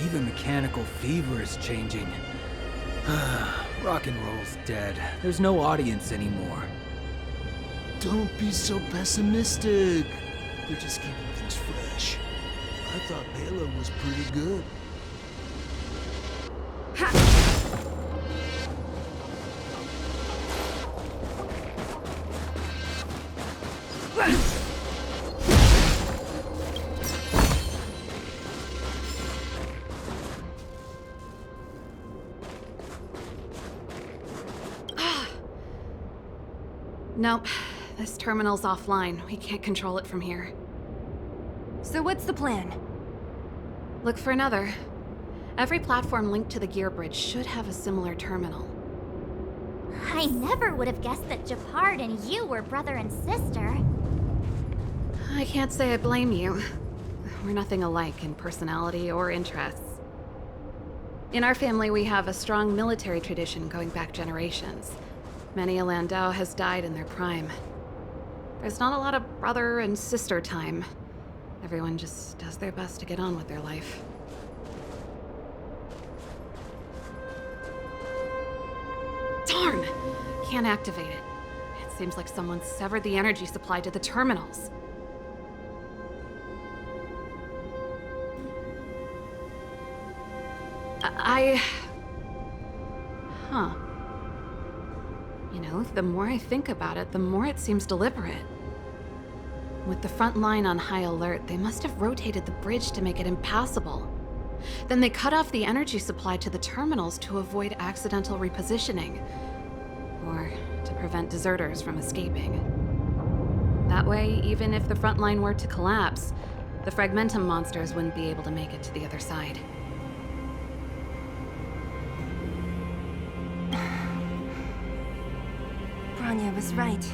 Q: Even Mechanical Fever is changing. Rock and roll's dead. There's no audience anymore.
R: Don't be so pessimistic. They're just keeping things fresh. I thought Palo was pretty good.
F: Nope. This terminal's offline. We can't control it from here.
D: So what's the plan?
F: Look for another. Every platform linked to the gear bridge should have a similar terminal.
G: I never would have guessed that Gepard and you were brother and sister.
F: I can't say I blame you. We're nothing alike in personality or interests. In our family, we have a strong military tradition going back generations. Many a Landau has died in their prime. There's not a lot of brother and sister time. Everyone just does their best to get on with their life. Darn! Can't activate it. It seems like someone severed the energy supply to the terminals. Huh. You know, the more I think about it, the more it seems deliberate. With the front line on high alert, they must have rotated the bridge to make it impassable. Then they cut off the energy supply to the terminals to avoid accidental repositioning, or to prevent deserters from escaping. That way, even if the front line were to collapse, the fragmentum monsters wouldn't be able to make it to the other side.
D: Bronya was right.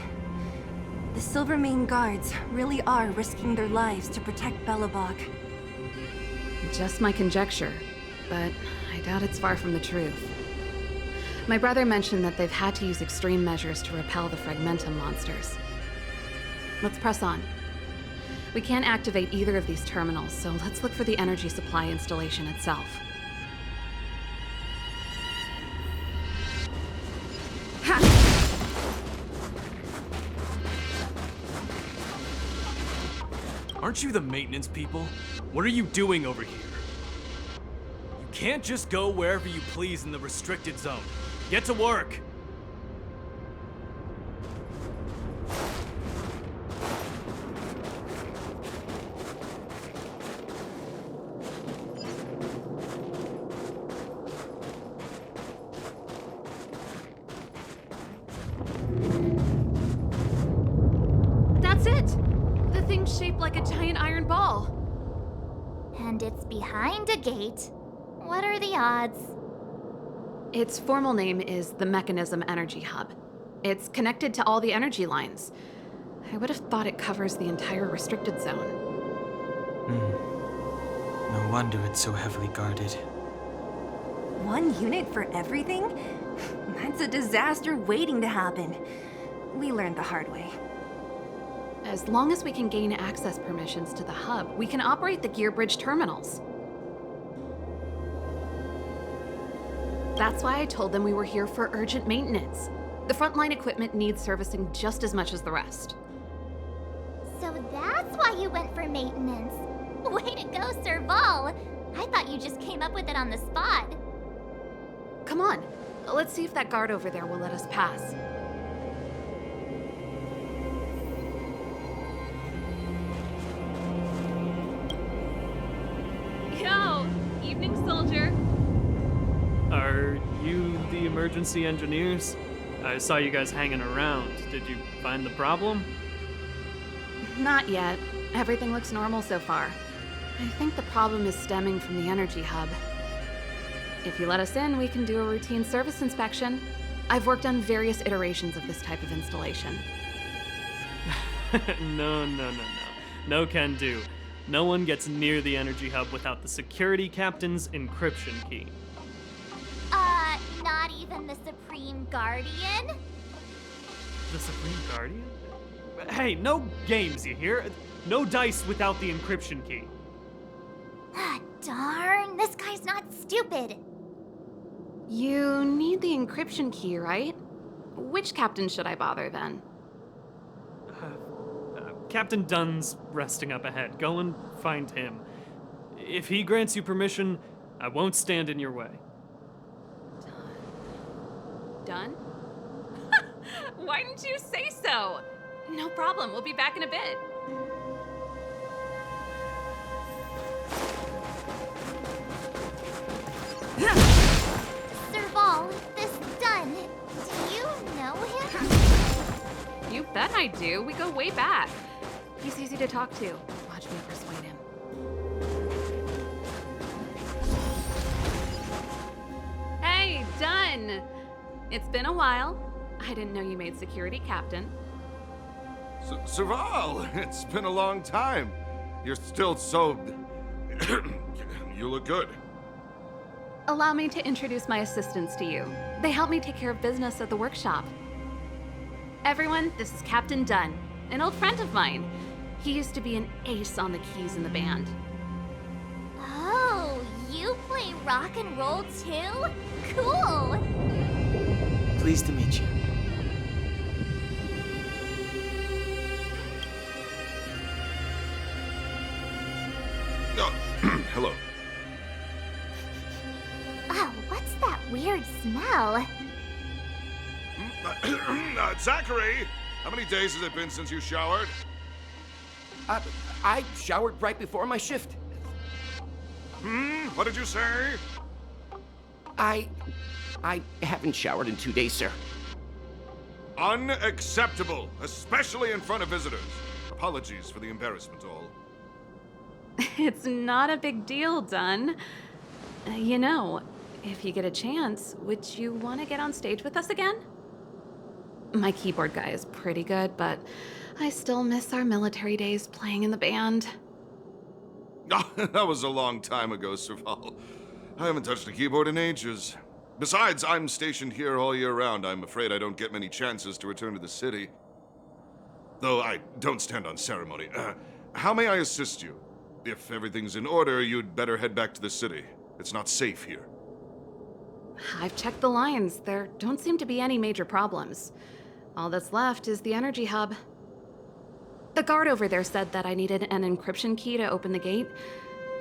D: The Silverman guards really are risking their lives to protect Belobog.
F: Just my conjecture, but I doubt it's far from the truth. My brother mentioned that they've had to use extreme measures to repel the fragmentum monsters. Let's press on. We can't activate either of these terminals, so let's look for the energy supply installation itself.
S: Aren't you the maintenance people? What are you doing over here? You can't just go wherever you please in the restricted zone. Get to work!
F: That's it! The thing's shaped like a giant iron ball.
G: And it's behind a gate. What are the odds?
F: Its formal name is the Mechanism Energy Hub. It's connected to all the energy lines. I would have thought it covers the entire restricted zone.
O: No wonder it's so heavily guarded.
D: One unit for everything? That's a disaster waiting to happen. We learned the hard way.
F: As long as we can gain access permissions to the hub, we can operate the gear bridge terminals. That's why I told them we were here for urgent maintenance. The frontline equipment needs servicing just as much as the rest.
G: So that's why you went for maintenance. Way to go, Serval. I thought you just came up with it on the spot.
F: Come on, let's see if that guard over there will let us pass.
N: evening, soldier.
T: Are you the emergency engineers? I saw you guys hanging around. Did you find the problem?
F: Not yet. Everything looks normal so far. I think the problem is stemming from the energy hub. If you let us in, we can do a routine service inspection. I've worked on various iterations of this type of installation.
T: No. No can do. No one gets near the energy hub without the security captain's encryption key.
G: Not even the Supreme Guardian?
T: The Supreme Guardian? Hey, no games, you hear? No dice without the encryption key.
G: Darn, this guy's not stupid.
F: You need the encryption key, right? Which captain should I bother then?
T: Captain Dunn's resting up ahead. Go and find him. If he grants you permission, I won't stand in your way.
F: Done? Why didn't you say so? No problem, we'll be back in a bit.
G: Serval, this Dunn, do you know him?
F: You bet I do. We go way back. He's easy to talk to. Watch me persuade him. Hey, Dunn! It's been a while. I didn't know you made security captain.
P: Serval, it's been a long time. You're still so... You look good.
F: Allow me to introduce my assistants to you. They help me take care of business at the workshop. Everyone, this is Captain Dunn, an old friend of mine. He used to be an ace on the keys in the band.
G: Oh, you play rock and roll too? Cool!
M: Pleased to meet you.
P: Oh, hello.
G: Oh, what's that weird smell?
P: Zachary, how many days has it been since you showered?
U: I showered right before my shift.
P: What did you say?
U: I haven't showered in 2 days, sir.
P: Unacceptable, especially in front of visitors. Apologies for the embarrassment, all.
F: It's not a big deal, Dunn. You know, if you get a chance, would you want to get on stage with us again? My keyboard guy is pretty good, but I still miss our military days playing in the band.
P: That was a long time ago, Serval. I haven't touched a keyboard in ages. Besides, I'm stationed here all year round. I'm afraid I don't get many chances to return to the city. Though I don't stand on ceremony. How may I assist you? If everything's in order, you'd better head back to the city. It's not safe here.
F: I've checked the lines. There don't seem to be any major problems. All that's left is the energy hub. The guard over there said that I needed an encryption key to open the gate.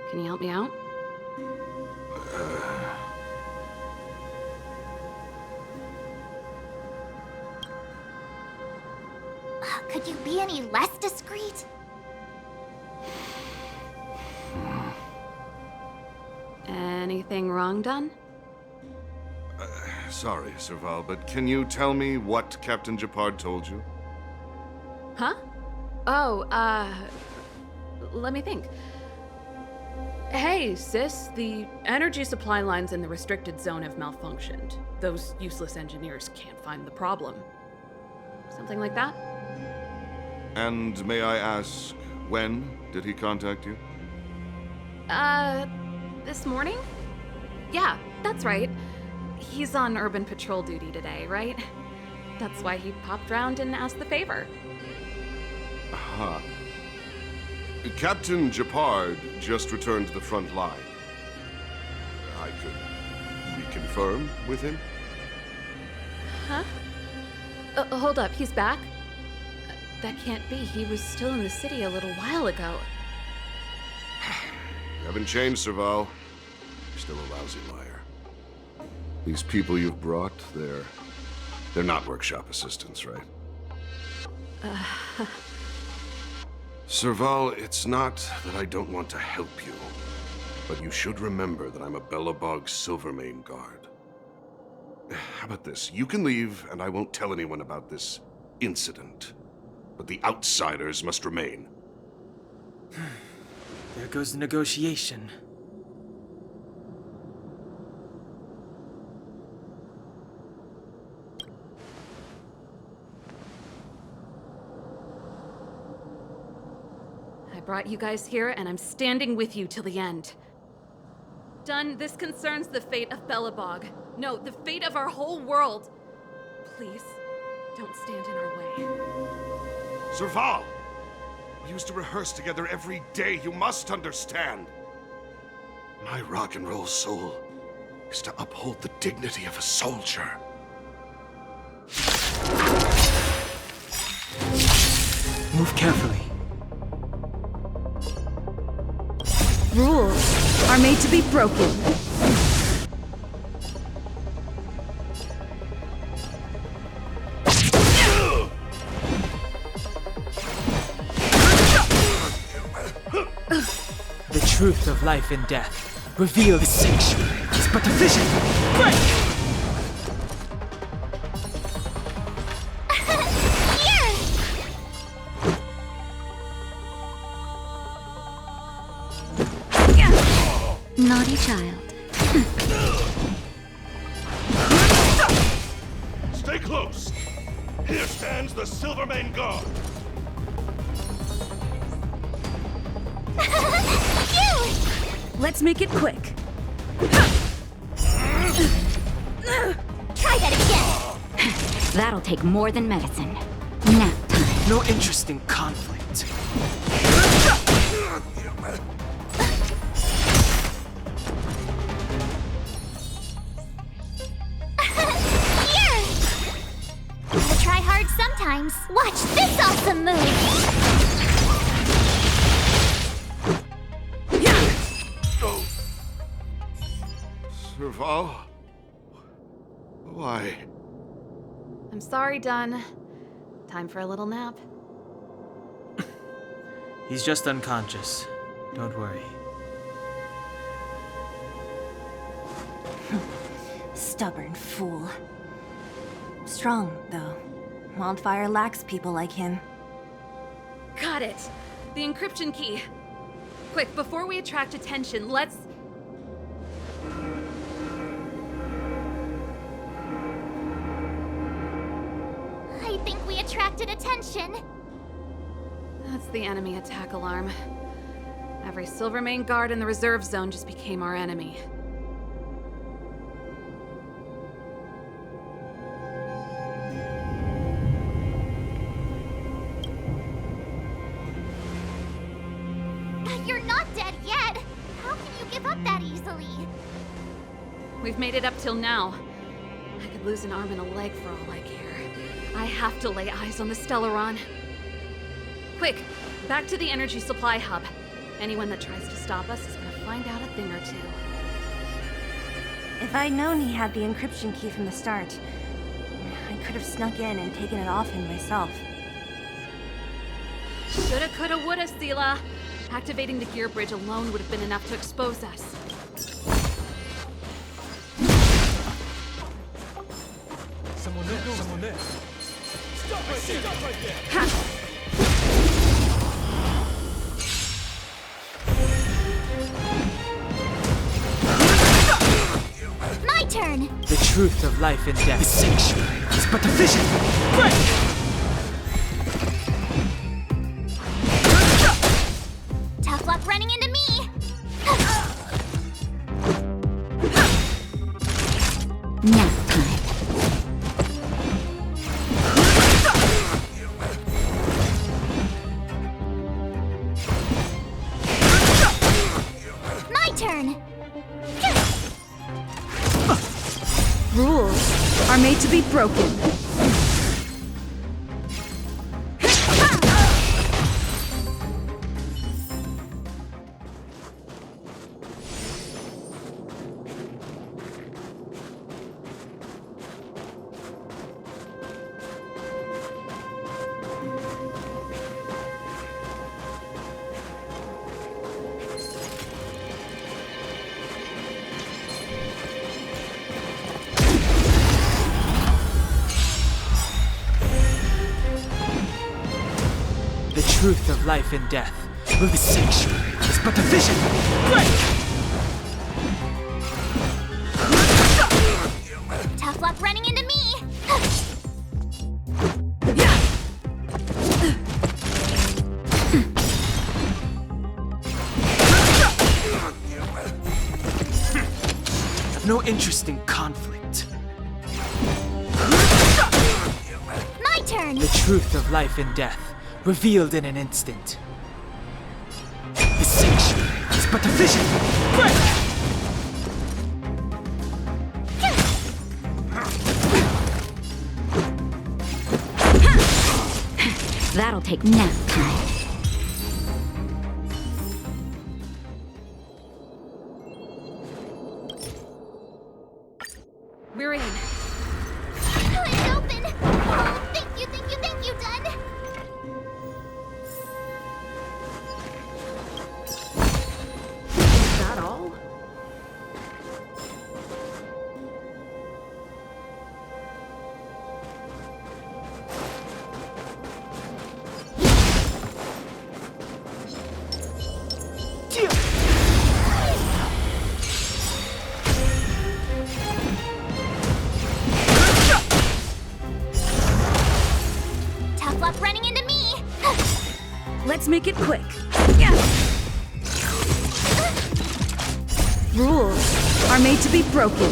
F: Can you help me out?
G: Could you be any less discreet?
F: Anything wrong, Dunn?
P: Sorry, Serval, but can you tell me what Captain Gepard told you?
F: Huh? Oh, let me think. Hey, sis, the energy supply lines in the restricted zone have malfunctioned. Those useless engineers can't find the problem. Something like that?
P: And may I ask, when did he contact you?
F: This morning? Yeah, that's right. He's on urban patrol duty today, right? That's why he popped round and asked the favor.
P: Aha. Captain Gepard just returned to the front line. I could reconfirm with him?
F: Huh? Hold up, he's back? That can't be. He was still in the city a little while ago.
P: You haven't changed, Serval. You're still a lousy liar. These people you've brought, they're not workshop assistants, right? Serval, it's not that I don't want to help you. But you should remember that I'm a Belobog Silverman guard. How about this? You can leave, and I won't tell anyone about this incident. But the outsiders must remain.
M: There goes the negotiation.
F: I brought you guys here, and I'm standing with you till the end. Done, this concerns the fate of Belobog. No, the fate of our whole world. Please, don't stand in our way.
P: Serval! We used to rehearse together every day, you must understand. My rock and roll soul is to uphold the dignity of a soldier.
M: Move carefully.
K: Rules are made to be broken.
M: The truth of life and death. Reveal the sanctuary. It's but a vision. Break!
E: Naughty child.
P: Stay close! Here stands the Silverman Guard.
K: Let's make it quick.
G: Try that again!
E: That'll take more than medicine. Nap time.
M: No interest in conflict.
G: Gotta try hard sometimes. Watch this awesome move!
P: Serval? Why?
F: I'm sorry, Dunn. Time for a little nap.
M: He's just unconscious. Don't worry.
D: Stubborn fool. Strong, though. Wildfire lacks people like him.
F: Got it! The encryption key. Quick, before we attract attention, let's...
G: I think we attracted attention.
F: That's the enemy attack alarm. Every Silverman guard in the reserve zone just became our enemy.
G: You're not dead yet! How can you give up that easily?
F: We've made it up till now. I could lose an arm and a leg for all I care. I have to lay eyes on the stellaron. Quick, back to the energy supply hub. Anyone that tries to stop us is gonna find out a thing or two.
D: If I'd known he had the encryption key from the start, I could have snuck in and taken it off him myself.
F: Shoulda, coulda, woulda, Seele. Activating the gear bridge alone would have been enough to expose us.
S: Someone there, someone there. Stop right there! Stop right there!
K: Ha!
G: My turn!
M: The truth of life and death. The sanctuary is but a vision. Break!
G: Tough luck running into me!
E: Nap time.
G: My turn!
K: Rules are made to be broken.
M: truth of life and death. Will the sanctuary is but a vision.
G: Tough luck running into me!
M: I've no interest in conflict.
G: My turn!
M: The truth of life and death, revealed in an instant. The sanctuary is but a vision.
E: That'll take nap time.
F: We're in.
G: It's open! Oh, thank you, done!
F: Is that all?
G: Tough luck running into me!
K: Let's make it quick. Rules are made to be broken.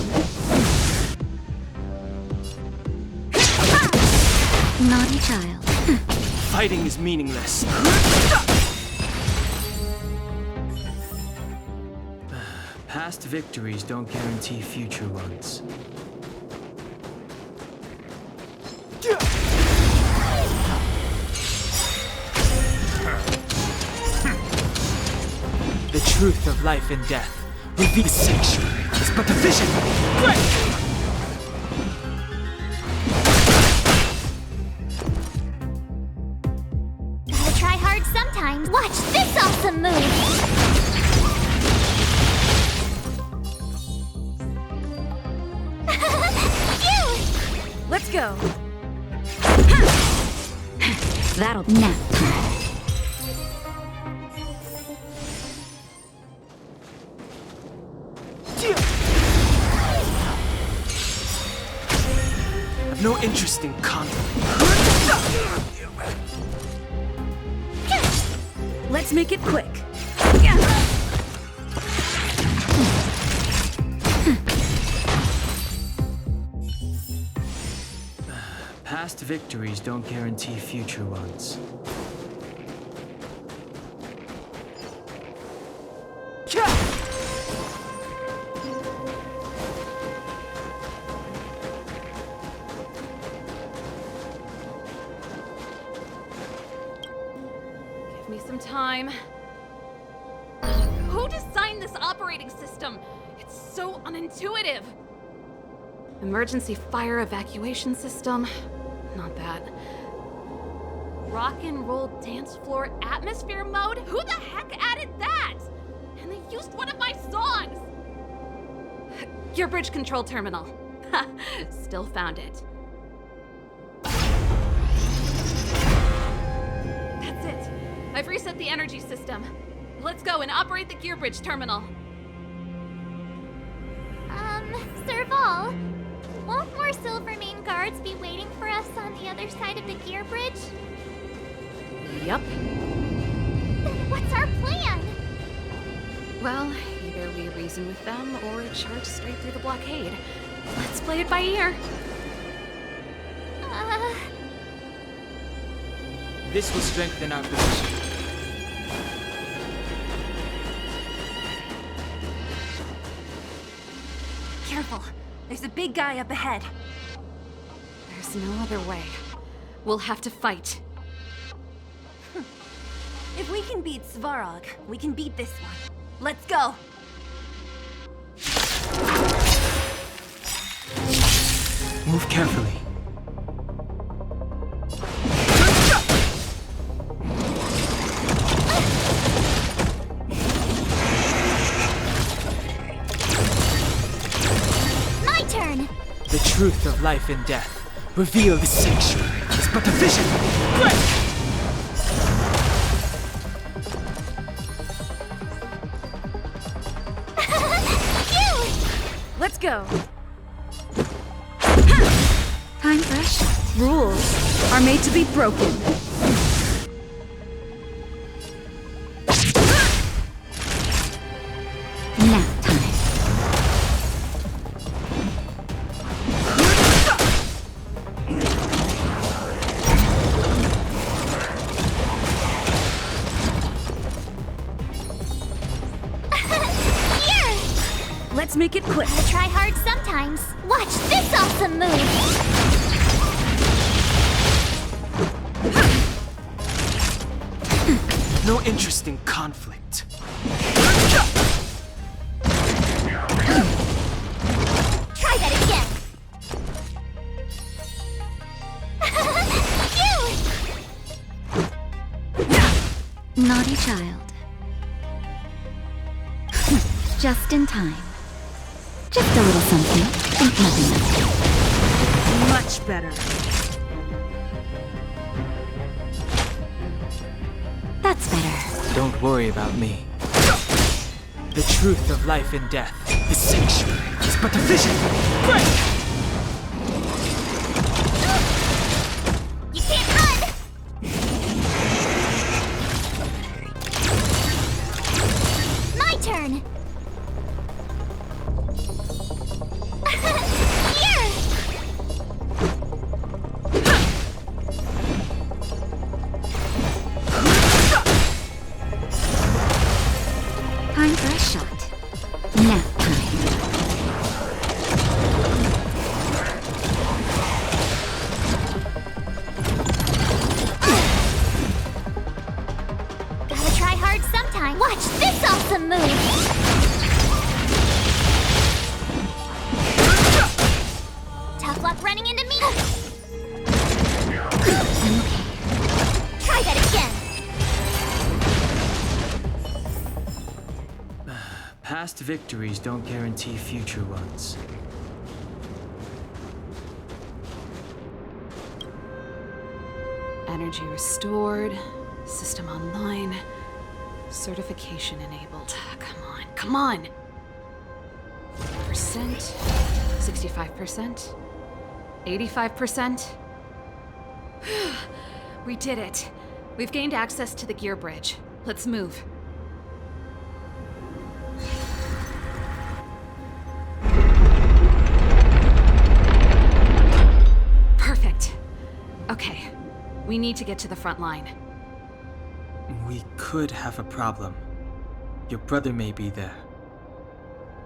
E: Naughty child.
O: Fighting is meaningless. Past victories don't guarantee future ones.
M: The truth of life and death. Reveal the sanctuary is but a vision.
G: Gotta try hard sometimes. Watch this awesome move!
K: Let's go.
E: That'll nap time.
M: I've no interest in conflict.
K: Let's make it quick.
O: Past victories don't guarantee future ones.
F: Give me some time. Who designed this operating system? It's so unintuitive. Emergency fire evacuation system? Not that. Rock and roll dance floor atmosphere mode? Who the heck added that? And they used one of my songs! Gear bridge control terminal. Ha! Still found it. That's it. I've reset the energy system. Let's go and operate the gear bridge terminal.
G: Serval, won't more Silverman guards be waiting for us on the other side of the gear bridge?
F: Yep.
G: Then what's our plan?
F: Well, either we reason with them or charge straight through the blockade. Let's play it by ear.
M: This will strengthen our position.
D: Careful. There's a big guy up ahead.
F: There's no other way. We'll have to fight.
D: If we can beat Svarog, we can beat this one. Let's go!
M: Move carefully.
G: My turn!
M: The truth of life and death. Reveal the sanctuary. It's but a vision.
K: Let's go.
E: Time for a shot.
K: Rules are made to be broken.
E: Nap time.
K: Let's make it quick.
G: Gotta try hard sometimes. Watch this awesome move!
M: No interest in conflict.
G: Try that again!
E: Naughty child. Just in time. Just a little something. Think nothing of it.
K: Much better.
E: That's better.
M: Don't worry about me. The truth of life and death, the sanctuary, is but a vision. Break!
G: You can't run! My turn!
E: Time for a shot. Nap time.
G: Gotta try hard sometime. Watch this awesome move! Tough luck running into me!
E: I'm okay.
G: Try that again!
M: Past victories don't guarantee future ones.
F: Energy restored. System online. Certification enabled. Come on, come on! 50%? 65%? 85%? We did it. We've gained access to the gear bridge. Let's move. Perfect. Okay. We need to get to the front line.
M: We could have a problem. Your brother may be there.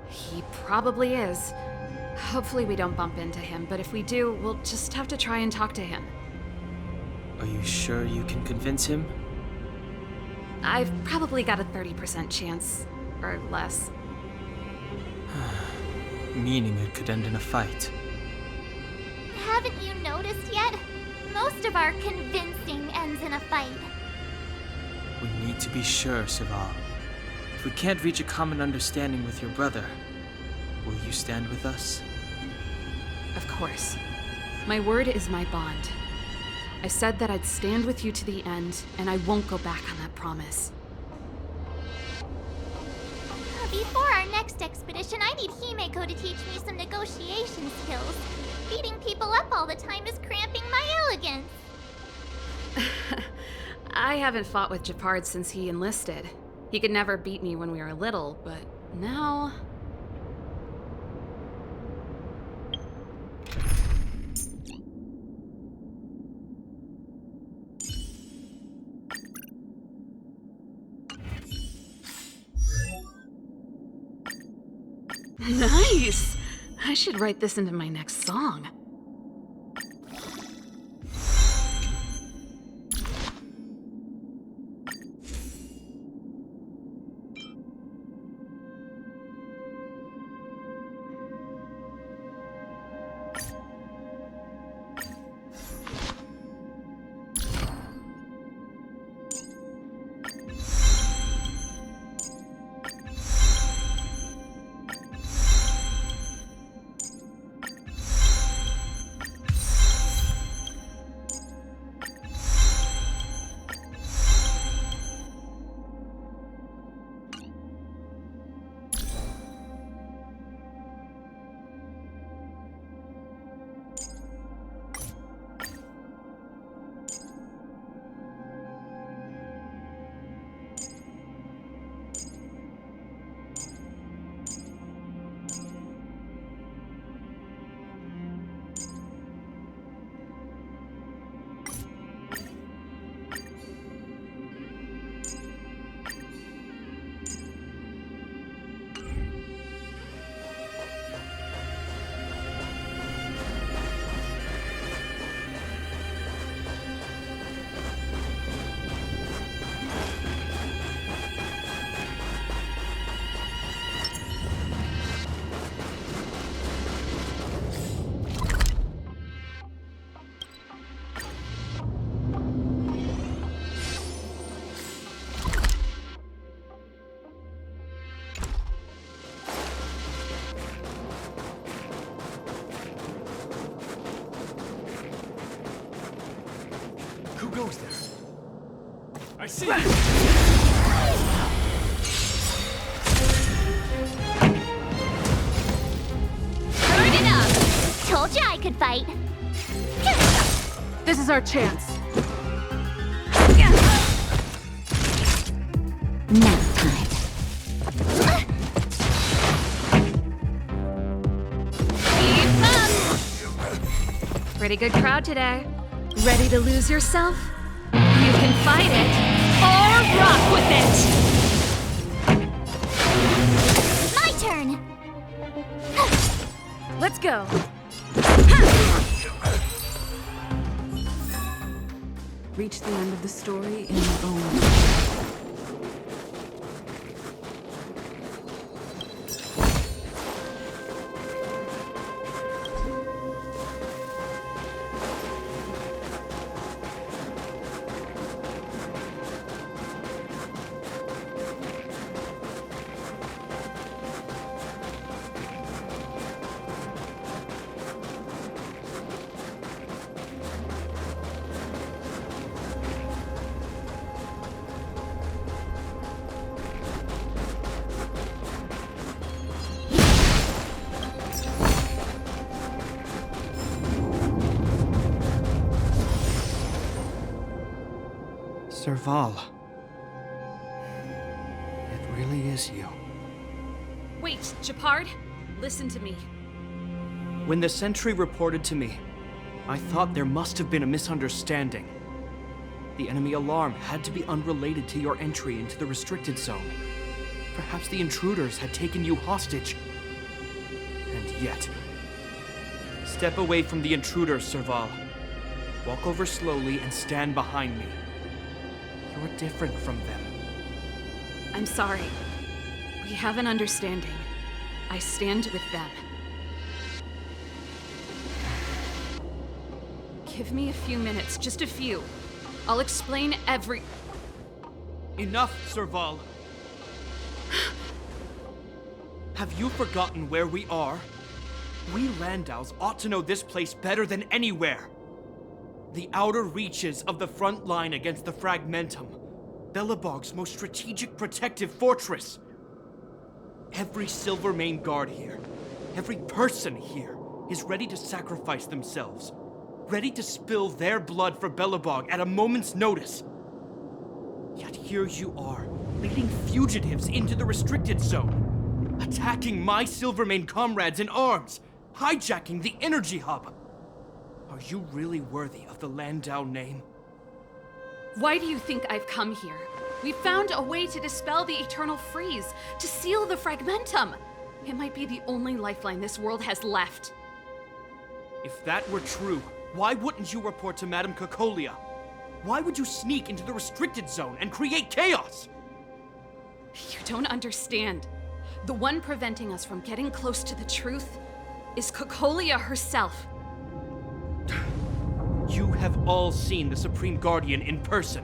F: He probably is. Hopefully we don't bump into him, but if we do, we'll just have to try and talk to him.
M: Are you sure you can convince him?
F: I've probably got a 30% chance, or less.
M: Meaning it could end in a fight.
G: Haven't you noticed yet? Most of our convincing ends in a fight.
M: We need to be sure, Serval. If we can't reach a common understanding with your brother, will you stand with us?
F: Of course. My word is my bond. I said that I'd stand with you to the end, and I won't go back on that promise.
G: Before our next expedition, I need Himeko to teach me some negotiation skills. Beating people up all the time is cramping my elegance.
F: I haven't fought with Gepard since he enlisted. He could never beat me when we were little, but now... Nice! I should write this into my next song.
S: goes there? I see you!
G: Turn it up! Told you I could fight.
K: This is our chance.
E: Nap time.
F: Keep up! Pretty good crowd today.
K: Ready to lose yourself?
F: You can fight it, or rock with it!
G: My turn!
K: Let's go. Reach the end of the story in your own way.
O: Serval. It really is you.
F: Wait, Gepard, listen to me.
O: When the sentry reported to me, I thought there must have been a misunderstanding. The enemy alarm had to be unrelated to your entry into the restricted zone. Perhaps the intruders had taken you hostage. And yet... Step away from the intruders, Serval. Walk over slowly and stand behind me. You're different from them.
F: I'm sorry. We have an understanding. I stand with them. Give me a few minutes, just a few. I'll explain every...
O: Enough, Serval. Have you forgotten where we are? We Landaus ought to know this place better than anywhere. The outer reaches of the front line against the Fragmentum. Belobog's most strategic protective fortress. Every Silverman guard here, every person here, is ready to sacrifice themselves. Ready to spill their blood for Belobog at a moment's notice. Yet here you are, leading fugitives into the restricted zone. Attacking my Silverman comrades in arms. Hijacking the energy hub. Are you really worthy of the Landau name?
F: Why do you think I've come here? We found a way to dispel the eternal freeze, to seal the Fragmentum. It might be the only lifeline this world has left.
O: If that were true, why wouldn't you report to Madame Cocolia? Why would you sneak into the restricted zone and create chaos?
F: You don't understand. The one preventing us from getting close to the truth is Cocolia herself.
O: You have all seen the Supreme Guardian in person.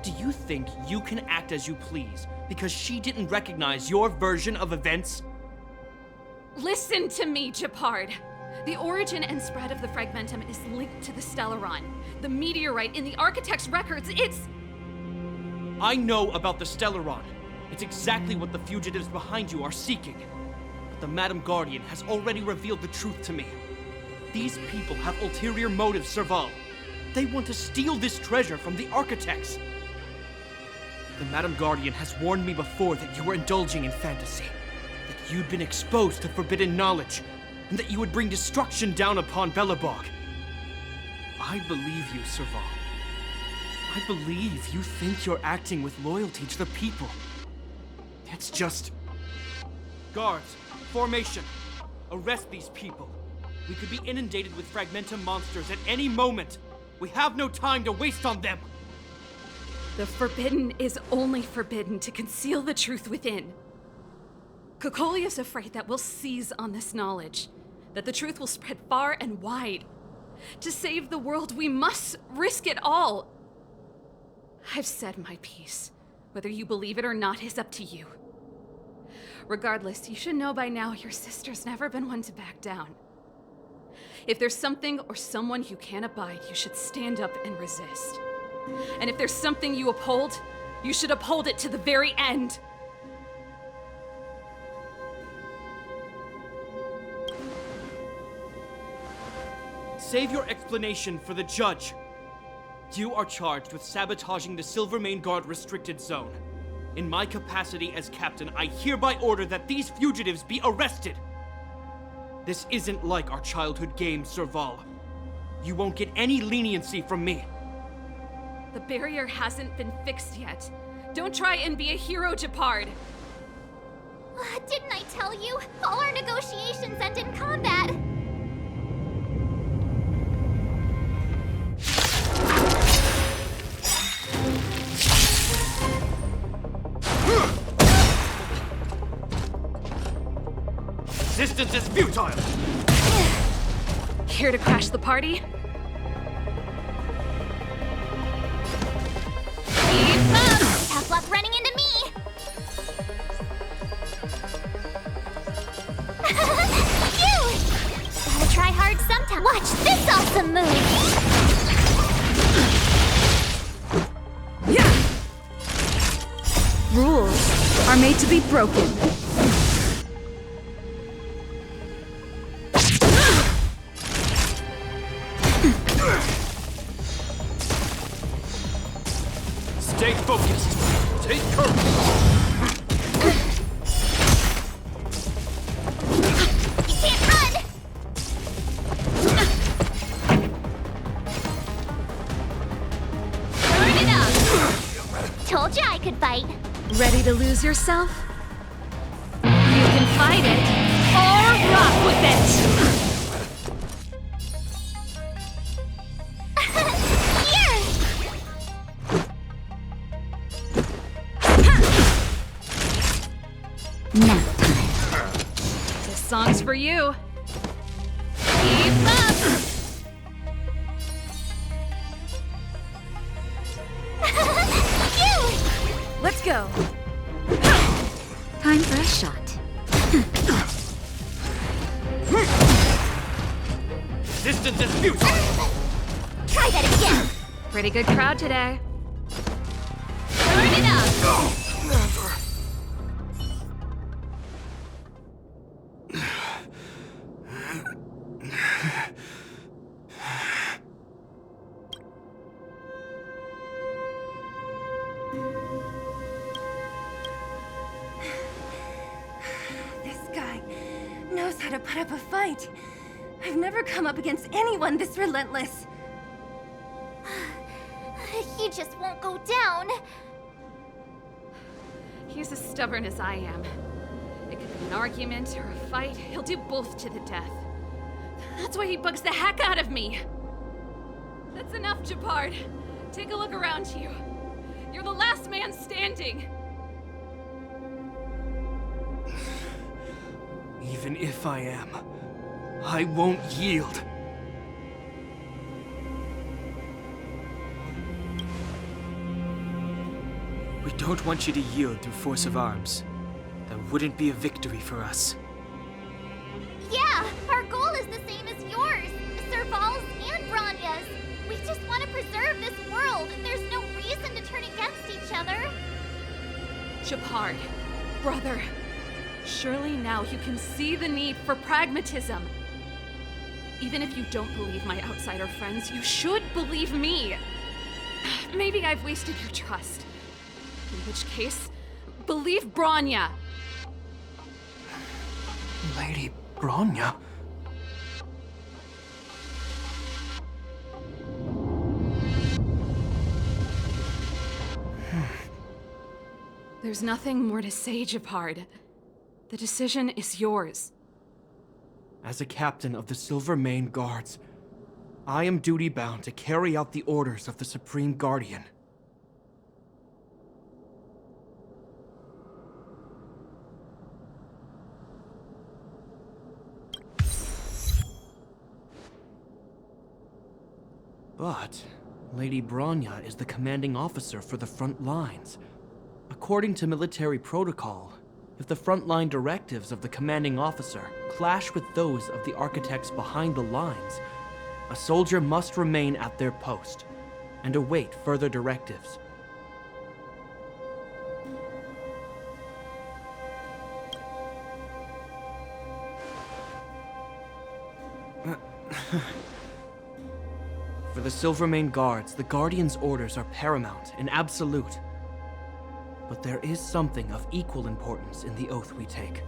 O: Do you think you can act as you please because she didn't recognize your version of events?
F: Listen to me, Gepard. The origin and spread of the Fragmentum is linked to the stellaron. The meteorite in the Architect's records, it's...
O: I know about the stellaron. It's exactly what the fugitives behind you are seeking. But the Madam Guardian has already revealed the truth to me. These people have ulterior motives, Serval. They want to steal this treasure from the Architects. The Madam Guardian has warned me before that you were indulging in fantasy. That you'd been exposed to forbidden knowledge. And that you would bring destruction down upon Belobog. I believe you, Serval. I believe you think you're acting with loyalty to the people. It's just... Guards, formation. Arrest these people. We could be inundated with Fragmentum monsters at any moment. We have no time to waste on them.
F: The forbidden is only forbidden to conceal the truth within. Cocolia's afraid that we'll seize on this knowledge, that the truth will spread far and wide. To save the world, we must risk it all. I've said my piece. Whether you believe it or not is up to you. Regardless, you should know by now your sister's never been one to back down. If there's something or someone you can't abide, you should stand up and resist. And if there's something you uphold, you should uphold it to the very end.
M: Save your explanation for the judge. You are charged with sabotaging the Silverman Restricted Zone. In my capacity as captain, I hereby order that these fugitives be arrested. This isn't like our childhood game, Serval. You won't get any leniency from me.
F: The barrier hasn't been fixed yet. Don't try and be a hero, Gepard.
G: Didn't I tell you? All our negotiations end in combat.
M: Resistance is futile!
F: Here to crash the party?
G: Keep up! Tough luck running into me! You! Gotta try hard sometime. Watch this awesome move!
K: Yeah! Rules are made to be broken.
S: Stay focused. Take courage.
G: You can't run! Turn it up! Told you I could fight.
F: Ready to lose yourself? You can fight it, or rock with it! This song's for you. Keep up!
K: Let's go.
E: Time for a shot.
M: Resistance is futile!
G: Try that again!
F: Pretty good crowd today.
G: Turn it up!
D: This guy knows how to put up a fight. I've never come up against anyone this relentless.
G: He just won't go down.
F: He's as stubborn as I am. It could be an argument or a fight. He'll do both to the death. That's why he bugs the heck out of me. That's enough, Gepard. Take a look around you. You're the last man standing.
M: Even if I am, I won't yield. We don't want you to yield through force of arms. That wouldn't be a victory for us.
G: Yeah, our goal is the same as yours. Serval's and Bronya's. We just want to preserve this world. There's no reason to turn against each other.
F: Gepard, brother, surely now you can see the need for pragmatism. Even if you don't believe my outsider friends, you should believe me. Maybe I've wasted your trust. In which case, believe Bronya.
O: Lady Bronya?
F: There's nothing more to say, Gepard. The decision is yours.
O: As a captain of the Silverman Guards, I am duty-bound to carry out the orders of the Supreme Guardian. But Lady Bronya is the commanding officer for the front lines. According to military protocol, if the frontline directives of the commanding officer clash with those of the architects behind the lines, a soldier must remain at their post. and await further directives. For the Silverman Guards, the Guardian's orders are paramount and absolute. But there is something of equal importance in the oath we take.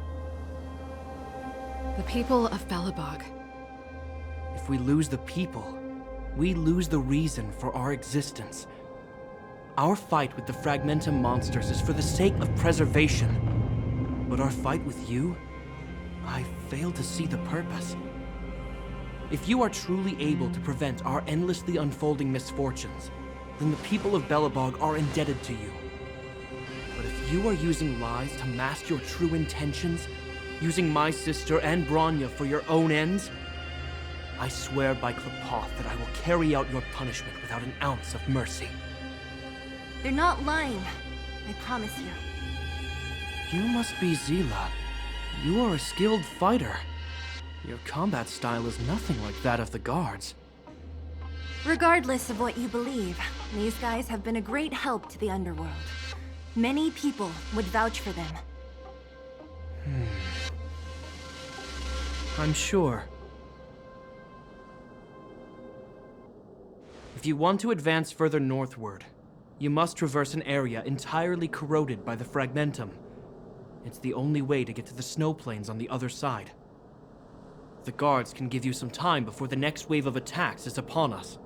F: The people of Belobog.
O: If we lose the people, we lose the reason for our existence. Our fight with the Fragmentum monsters is for the sake of preservation. But our fight with you, I fail to see the purpose. If you are truly able to prevent our endlessly unfolding misfortunes, then the people of Belobog are indebted to you. But if you are using lies to mask your true intentions, using my sister and Bronya for your own ends, I swear by Gepard that I will carry out your punishment without an ounce of mercy.
D: They're not lying. I promise you.
O: You must be Seele. You are a skilled fighter. Your combat style is nothing like that of the guards.
D: Regardless of what you believe, these guys have been a great help to the underworld. Many people would vouch for them.
O: I'm sure. If you want to advance further northward, you must traverse an area entirely corroded by the Fragmentum. It's the only way to get to the snow plains on the other side. The guards can give you some time before the next wave of attacks is upon us.